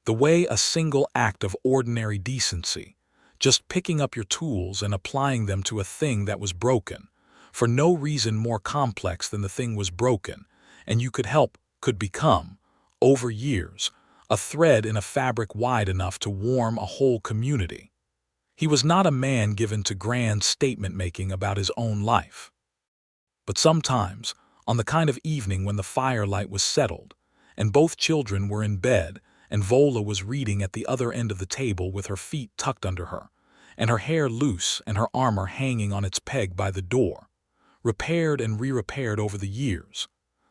The way a single act of ordinary decency, just picking up your tools and applying them to a thing that was broken, for no reason more complex than the thing was broken, and you could help, could become, over years, a thread in a fabric wide enough to warm a whole community. He was not a man given to grand statement-making about his own life. But sometimes, on the kind of evening when the firelight was settled, and both children were in bed, and Vola was reading at the other end of the table with her feet tucked under her, and her hair loose and her armor hanging on its peg by the door, repaired and re-repaired over the years,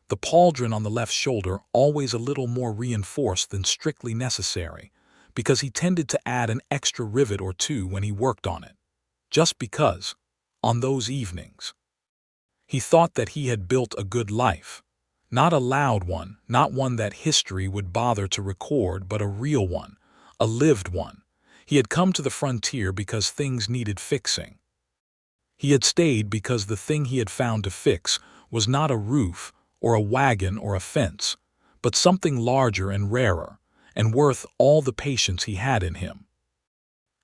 the pauldron on the left shoulder always a little more reinforced than strictly necessary, because he tended to add an extra rivet or two when he worked on it, just because, on those evenings, he thought that he had built a good life, not a loud one, not one that history would bother to record, but a real one, a lived one. He had come to the frontier because things needed fixing. He had stayed because the thing he had found to fix was not a roof or a wagon or a fence, but something larger and rarer, and worth all the patience he had in him.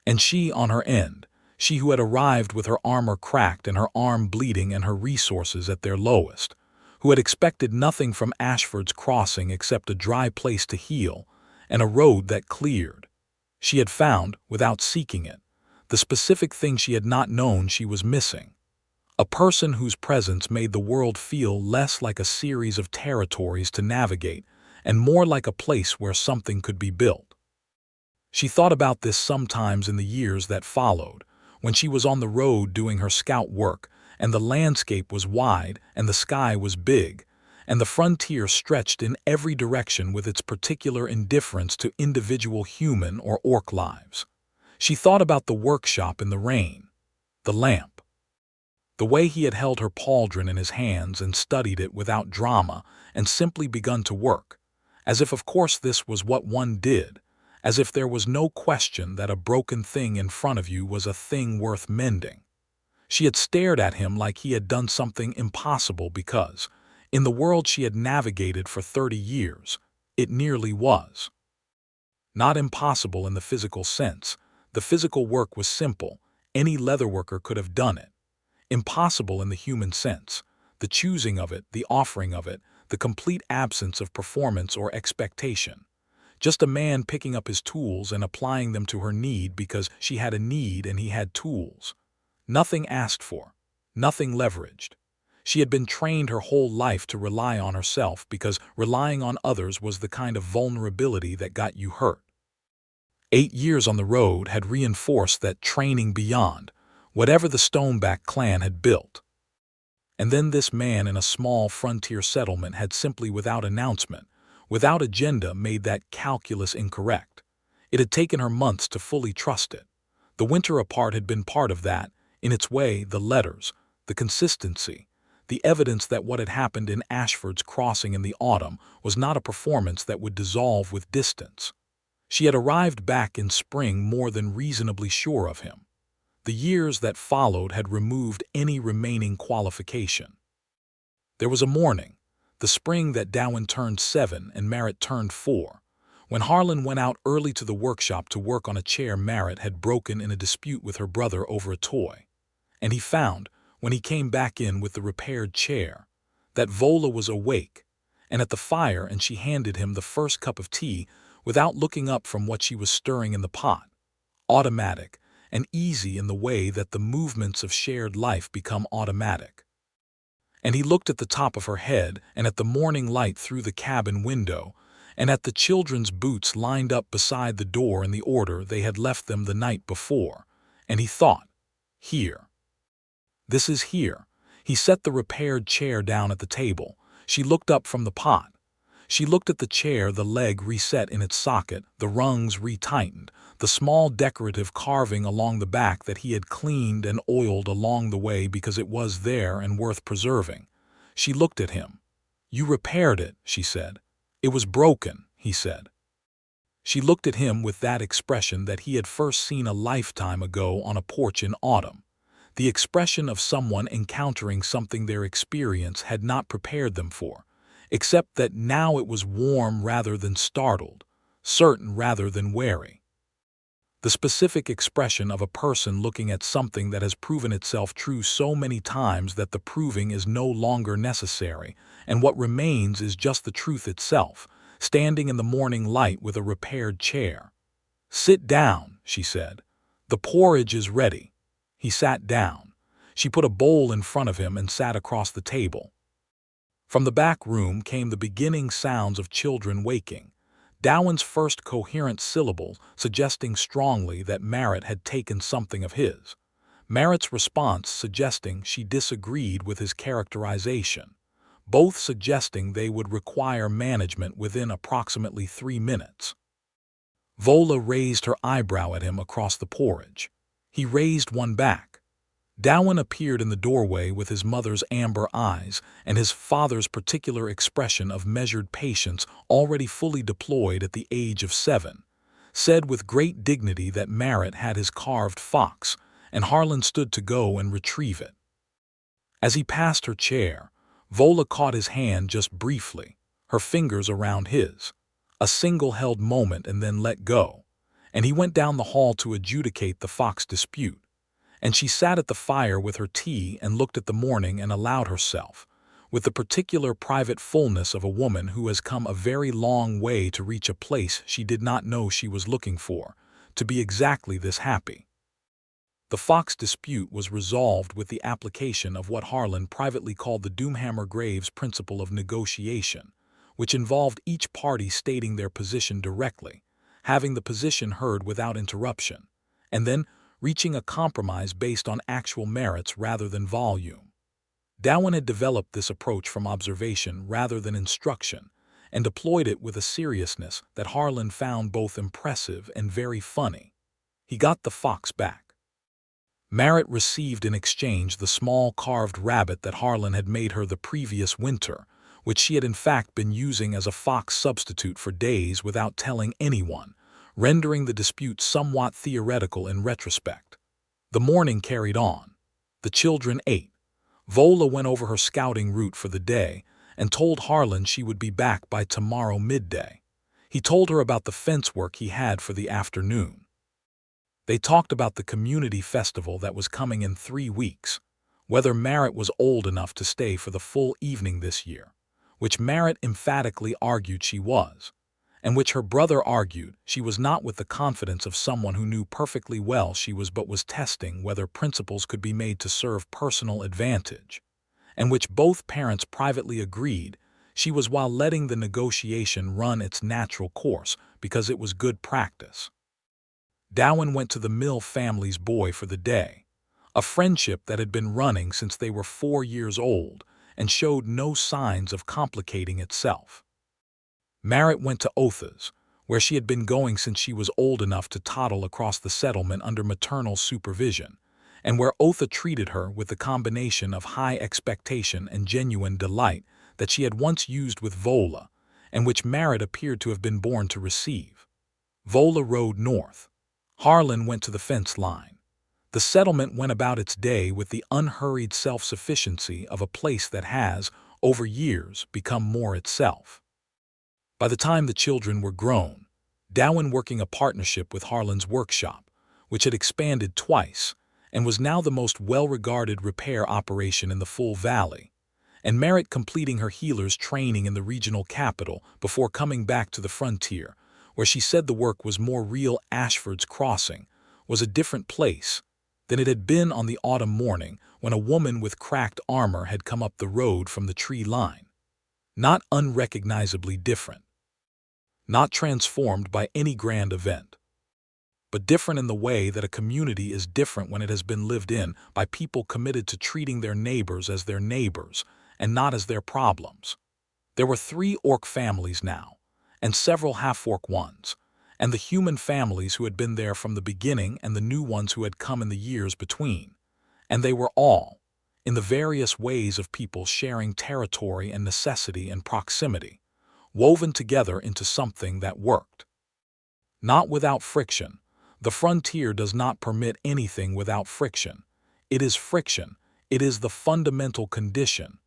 And she, on her end, she who had arrived with her armor cracked and her arm bleeding and her resources at their lowest, who had expected nothing from Ashford's crossing except a dry place to heal and a road that cleared, she had found, without seeking it, the specific thing she had not known she was missing. A person whose presence made the world feel less like a series of territories to navigate and more like a place where something could be built. She thought about this sometimes in the years that followed, when she was on the road doing her scout work, and the landscape was wide and the sky was big, and the frontier stretched in every direction with its particular indifference to individual human or orc lives. She thought about the workshop in the rain, the lamp, the way he had held her pauldron in his hands and studied it without drama and simply begun to work, as if of course this was what one did, as if there was no question that a broken thing in front of you was a thing worth mending. She had stared at him like he had done something impossible because, in the world she had navigated for 30 years, it nearly was. Not impossible in the physical sense. The physical work was simple. Any leatherworker could have done it. Impossible in the human sense. The choosing of it, the offering of it, the complete absence of performance or expectation. Just a man picking up his tools and applying them to her need because she had a need and he had tools. Nothing asked for, nothing leveraged. She had been trained her whole life to rely on herself because relying on others was the kind of vulnerability that got you hurt. 8 years on the road had reinforced that training beyond whatever the Stoneback clan had built. And then this man in a small frontier settlement had simply without announcement, without agenda, made that calculus incorrect. It had taken her months to fully trust it. The winter apart had been part of that, in its way, the letters, the consistency, the evidence that what had happened in Ashford's crossing in the autumn was not a performance that would dissolve with distance. She had arrived back in spring more than reasonably sure of him. The years that followed had removed any remaining qualification. There was a morning, the spring that Dowen turned 7 and Merritt turned 4, when Harlan went out early to the workshop to work on a chair Merritt had broken in a dispute with her brother over a toy. And he found, when he came back in with the repaired chair, that Vola was awake and at the fire, and she handed him the first cup of tea without looking up from what she was stirring in the pot. Automatic, and easy in the way that the movements of shared life become automatic. And he looked at the top of her head and at the morning light through the cabin window and at the children's boots lined up beside the door in the order they had left them the night before, and he thought, here. This is here. He set the repaired chair down at the table. She looked up from the pot. She looked at the chair, the leg reset in its socket, the rungs retightened, the small decorative carving along the back that he had cleaned and oiled along the way because it was there and worth preserving. She looked at him. You repaired it, she said. It was broken, he said. She looked at him with that expression that he had first seen a lifetime ago on a porch in autumn. The expression of someone encountering something their experience had not prepared them for, except that now it was warm rather than startled, certain rather than wary. The specific expression of a person looking at something that has proven itself true so many times that the proving is no longer necessary, and what remains is just the truth itself, standing in the morning light with a repaired chair. Sit down, she said. The porridge is ready. He sat down. She put a bowl in front of him and sat across the table. From the back room came the beginning sounds of children waking, Dowen's first coherent syllable suggesting strongly that Merritt had taken something of his, Merritt's response suggesting she disagreed with his characterization, both suggesting they would require management within approximately 3 minutes. Vola raised her eyebrow at him across the porridge. He raised one back. Dowen appeared in the doorway with his mother's amber eyes and his father's particular expression of measured patience already fully deployed at the age of 7, said with great dignity that Merritt had his carved fox, and Harlan stood to go and retrieve it. As he passed her chair, Vola caught his hand just briefly, her fingers around his, a single held moment and then let go, and he went down the hall to adjudicate the fox dispute. And she sat at the fire with her tea and looked at the morning and allowed herself, with the particular private fullness of a woman who has come a very long way to reach a place she did not know she was looking for, to be exactly this happy. The fox dispute was resolved with the application of what Harlan privately called the Doomhammer Graves principle of negotiation, which involved each party stating their position directly, having the position heard without interruption, and then reaching a compromise based on actual merits rather than volume. Darwin had developed this approach from observation rather than instruction, and deployed it with a seriousness that Harlan found both impressive and very funny. He got the fox back. Merritt received in exchange the small carved rabbit that Harlan had made her the previous winter, which she had in fact been using as a fox substitute for days without telling anyone, rendering the dispute somewhat theoretical in retrospect. The morning carried on. The children ate. Vola went over her scouting route for the day and told Harlan she would be back by tomorrow midday. He told her about the fence work he had for the afternoon. They talked about the community festival that was coming in 3 weeks, whether Merritt was old enough to stay for the full evening this year, which Merritt emphatically argued she was, and which her brother argued she was not, with the confidence of someone who knew perfectly well she was, but was testing whether principles could be made to serve personal advantage, and which both parents privately agreed she was, while letting the negotiation run its natural course because it was good practice. Darwin went to the Mill family's boy for the day, a friendship that had been running since they were 4 years old and showed no signs of complicating itself. Merritt went to Otha's, where she had been going since she was old enough to toddle across the settlement under maternal supervision, and where Otha treated her with the combination of high expectation and genuine delight that she had once used with Vola, and which Merritt appeared to have been born to receive. Vola rode north. Harlan went to the fence line. The settlement went about its day with the unhurried self-sufficiency of a place that has, over years, become more itself. By the time the children were grown, Darwin working a partnership with Harlan's workshop, which had expanded twice and was now the most well-regarded repair operation in the full valley, and Merritt completing her healer's training in the regional capital before coming back to the frontier, where she said the work was more real. Ashford's crossing was a different place than it had been on the autumn morning when a woman with cracked armor had come up the road from the tree line. Not unrecognizably different. Not transformed by any grand event, but different in the way that a community is different when it has been lived in by people committed to treating their neighbors as their neighbors and not as their problems. There were 3 orc families now, and several half-orc ones, and the human families who had been there from the beginning and the new ones who had come in the years between, and they were all, in the various ways of people sharing territory and necessity and proximity, woven together into something that worked. Not without friction. The frontier does not permit anything without friction. It is friction. It is the fundamental condition,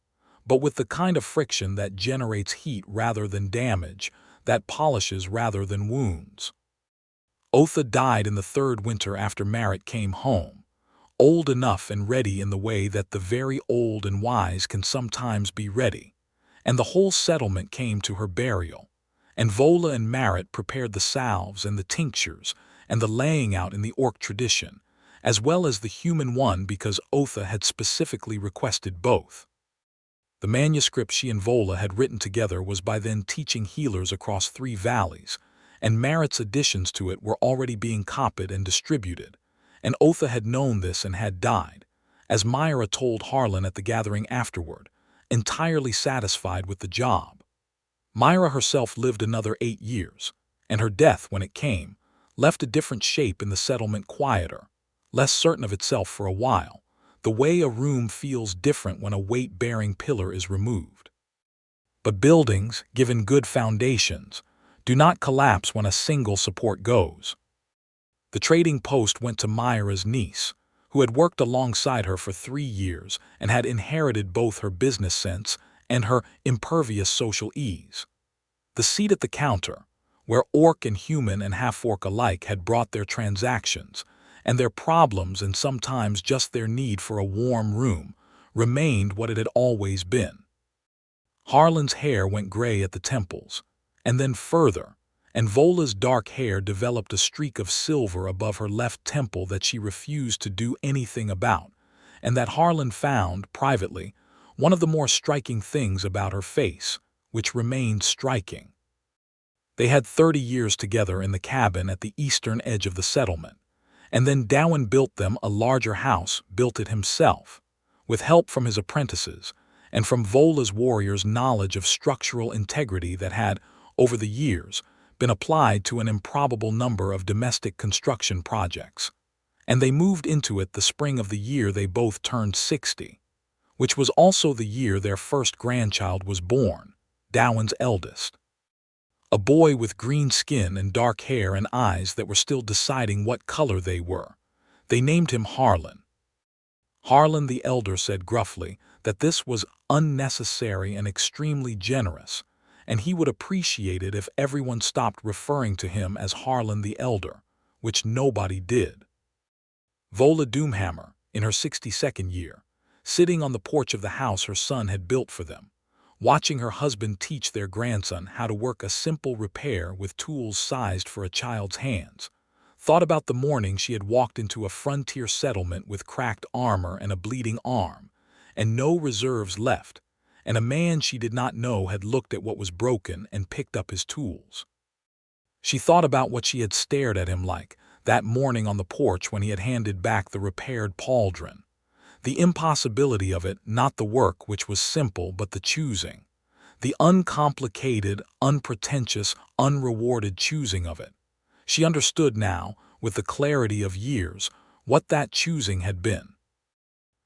but with the kind of friction that generates heat rather than damage, that polishes rather than wounds. Otha died in the 3rd winter after Merritt came home, old enough and ready in the way that the very old and wise can sometimes be ready, and the whole settlement came to her burial, and Vola and Merritt prepared the salves and the tinctures and the laying out in the orc tradition, as well as the human one because Otha had specifically requested both. The manuscript she and Vola had written together was by then teaching healers across 3 valleys, and Merritt's additions to it were already being copied and distributed, and Otha had known this and had died, as Myra told Harlan at the gathering afterward, entirely satisfied with the job. Myra herself lived another 8 years, and her death, when it came, left a different shape in the settlement, quieter, less certain of itself for a while, the way a room feels different when a weight-bearing pillar is removed. But buildings, given good foundations, do not collapse when a single support goes. The trading post went to Myra's niece, who had worked alongside her for 3 years and had inherited both her business sense and her impervious social ease. The seat at the counter, where orc and human and half-orc alike had brought their transactions, and their problems and sometimes just their need for a warm room, remained what it had always been. Harlan's hair went gray at the temples, and then further, and Vola's dark hair developed a streak of silver above her left temple that she refused to do anything about, and that Harlan found, privately, one of the more striking things about her face, which remained striking. They had 30 years together in the cabin at the eastern edge of the settlement, and then Darwin built them a larger house, built it himself, with help from his apprentices, and from Vola's warriors' knowledge of structural integrity that had, over the years, been applied to an improbable number of domestic construction projects. And they moved into it the spring of the year they both turned 60, which was also the year their first grandchild was born, Darwin's eldest. A boy with green skin and dark hair and eyes that were still deciding what color they were. They named him Harlan. Harlan the elder said gruffly that this was unnecessary and extremely generous, and he would appreciate it if everyone stopped referring to him as Harlan the elder, which nobody did. Vola Doomhammer, in her 62nd year, sitting on the porch of the house her son had built for them, watching her husband teach their grandson how to work a simple repair with tools sized for a child's hands, thought about the morning she had walked into a frontier settlement with cracked armor and a bleeding arm, and no reserves left, and a man she did not know had looked at what was broken and picked up his tools. She thought about what she had stared at him like that morning on the porch when he had handed back the repaired pauldron. The impossibility of it, not the work, which was simple, but the choosing. The uncomplicated, unpretentious, unrewarded choosing of it. She understood now, with the clarity of years, what that choosing had been.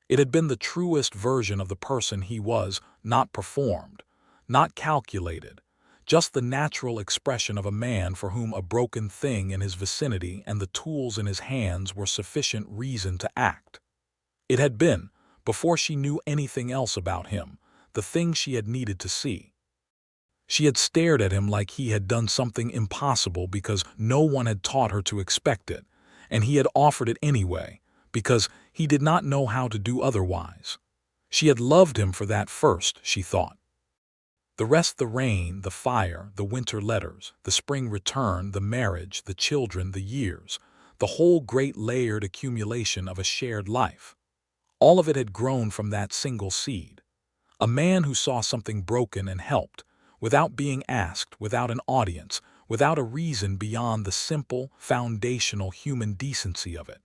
It had been the truest version of the person he was, not performed, not calculated, just the natural expression of a man for whom a broken thing in his vicinity and the tools in his hands were sufficient reason to act. It had been, before she knew anything else about him, the thing she had needed to see. She had stared at him like he had done something impossible because no one had taught her to expect it, and he had offered it anyway, because he did not know how to do otherwise. She had loved him for that first, she thought. The rest, the rain, the fire, the winter letters, the spring return, the marriage, the children, the years, the whole great layered accumulation of a shared life. All of it had grown from that single seed. A man who saw something broken and helped, without being asked, without an audience, without a reason beyond the simple, foundational human decency of it.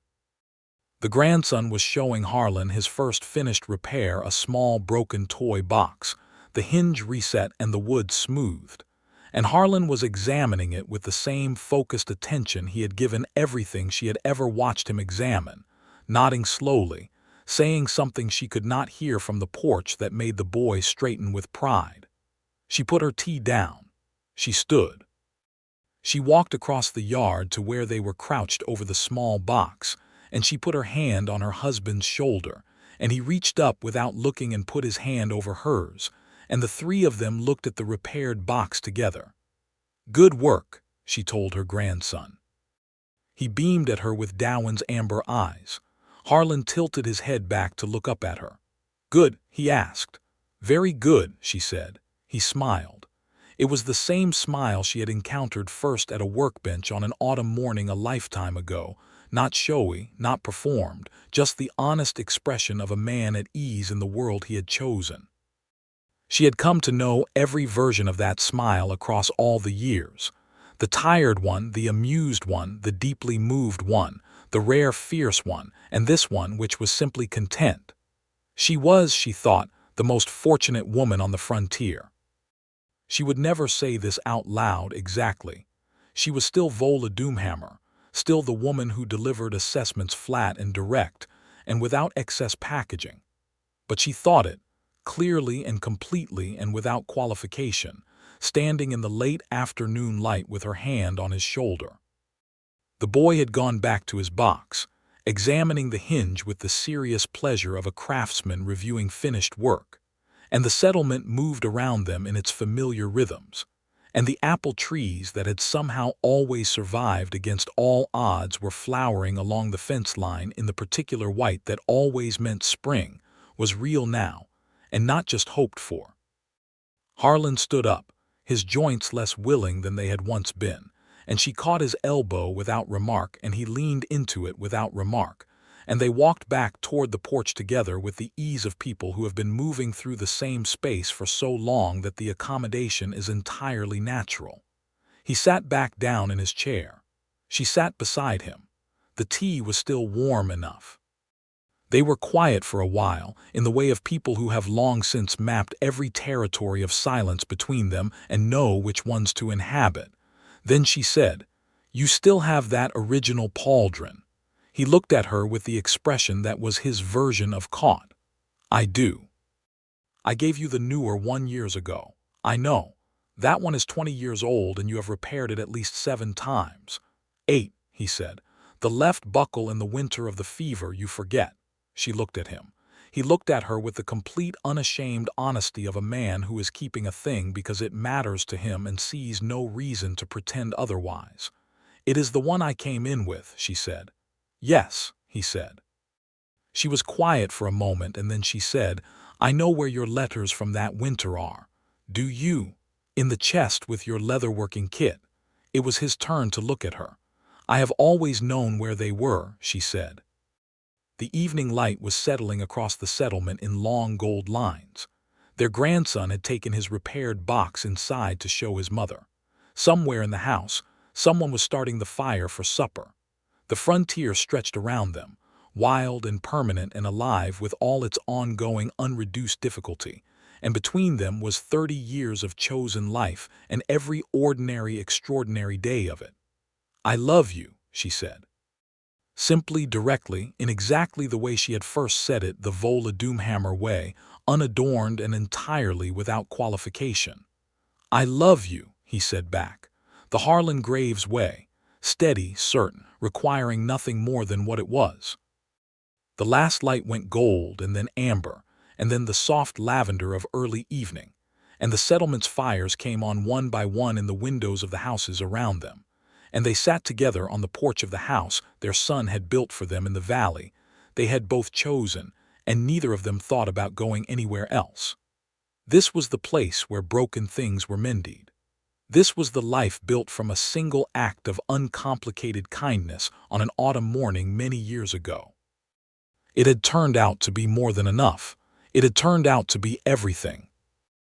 The grandson was showing Harlan his first finished repair, a small broken toy box, the hinge reset and the wood smoothed, and Harlan was examining it with the same focused attention he had given everything she had ever watched him examine, nodding slowly, saying something she could not hear from the porch that made the boy straighten with pride. She put her tea down. She stood. She walked across the yard to where they were crouched over the small box, and she put her hand on her husband's shoulder, and he reached up without looking and put his hand over hers, and the three of them looked at the repaired box together. "Good work," she told her grandson. He beamed at her with Darwin's amber eyes. Harlan tilted his head back to look up at her. "Good?" he asked. "Very good," she said. He smiled. It was the same smile she had encountered first at a workbench on an autumn morning a lifetime ago, not showy, not performed, just the honest expression of a man at ease in the world he had chosen. She had come to know every version of that smile across all the years. The tired one, the amused one, the deeply moved one, the rare fierce one, and this one which was simply content. She was, she thought, the most fortunate woman on the frontier. She would never say this out loud exactly. She was still Vola Doomhammer, still the woman who delivered assessments flat and direct, and without excess packaging. But she thought it, clearly and completely and without qualification, standing in the late afternoon light with her hand on his shoulder. The boy had gone back to his box, examining the hinge with the serious pleasure of a craftsman reviewing finished work, and the settlement moved around them in its familiar rhythms, and the apple trees that had somehow always survived against all odds were flowering along the fence line in the particular white that always meant spring, was real now, and not just hoped for. Harlan stood up, his joints less willing than they had once been, and she caught his elbow without remark, and he leaned into it without remark, and they walked back toward the porch together with the ease of people who have been moving through the same space for so long that the accommodation is entirely natural. He sat back down in his chair. She sat beside him. The tea was still warm enough. They were quiet for a while, in the way of people who have long since mapped every territory of silence between them and know which ones to inhabit. Then she said, "You still have that original pauldron." He looked at her with the expression that was his version of caught. "I do. I gave you the newer 1 year ago. I know. That one is 20 years old and you have repaired it at least 7 times. 8, he said. The left buckle in the winter of the fever, you forget." She looked at him. He looked at her with the complete unashamed honesty of a man who is keeping a thing because it matters to him and sees no reason to pretend otherwise. "It is the one I came in with," she said. "Yes," he said. She was quiet for a moment and then she said, "I know where your letters from that winter are." "Do you?" "In the chest with your leather-working kit." It was his turn to look at her. "I have always known where they were," she said. The evening light was settling across the settlement in long gold lines. Their grandson had taken his repaired box inside to show his mother. Somewhere in the house, someone was starting the fire for supper. The frontier stretched around them, wild and permanent and alive with all its ongoing, unreduced difficulty, and between them was 30 years of chosen life and every ordinary, extraordinary day of it. "I love you," she said. Simply, directly, in exactly the way she had first said it, the Vola Doomhammer way, unadorned and entirely without qualification. "I love you," he said back, the Harlan Graves way, steady, certain, requiring nothing more than what it was. The last light went gold and then amber, and then the soft lavender of early evening, and the settlement's fires came on one by one in the windows of the houses around them, and they sat together on the porch of the house their son had built for them in the valley. They had both chosen, and neither of them thought about going anywhere else. This was the place where broken things were mended. This was the life built from a single act of uncomplicated kindness on an autumn morning many years ago. It had turned out to be more than enough. It had turned out to be everything.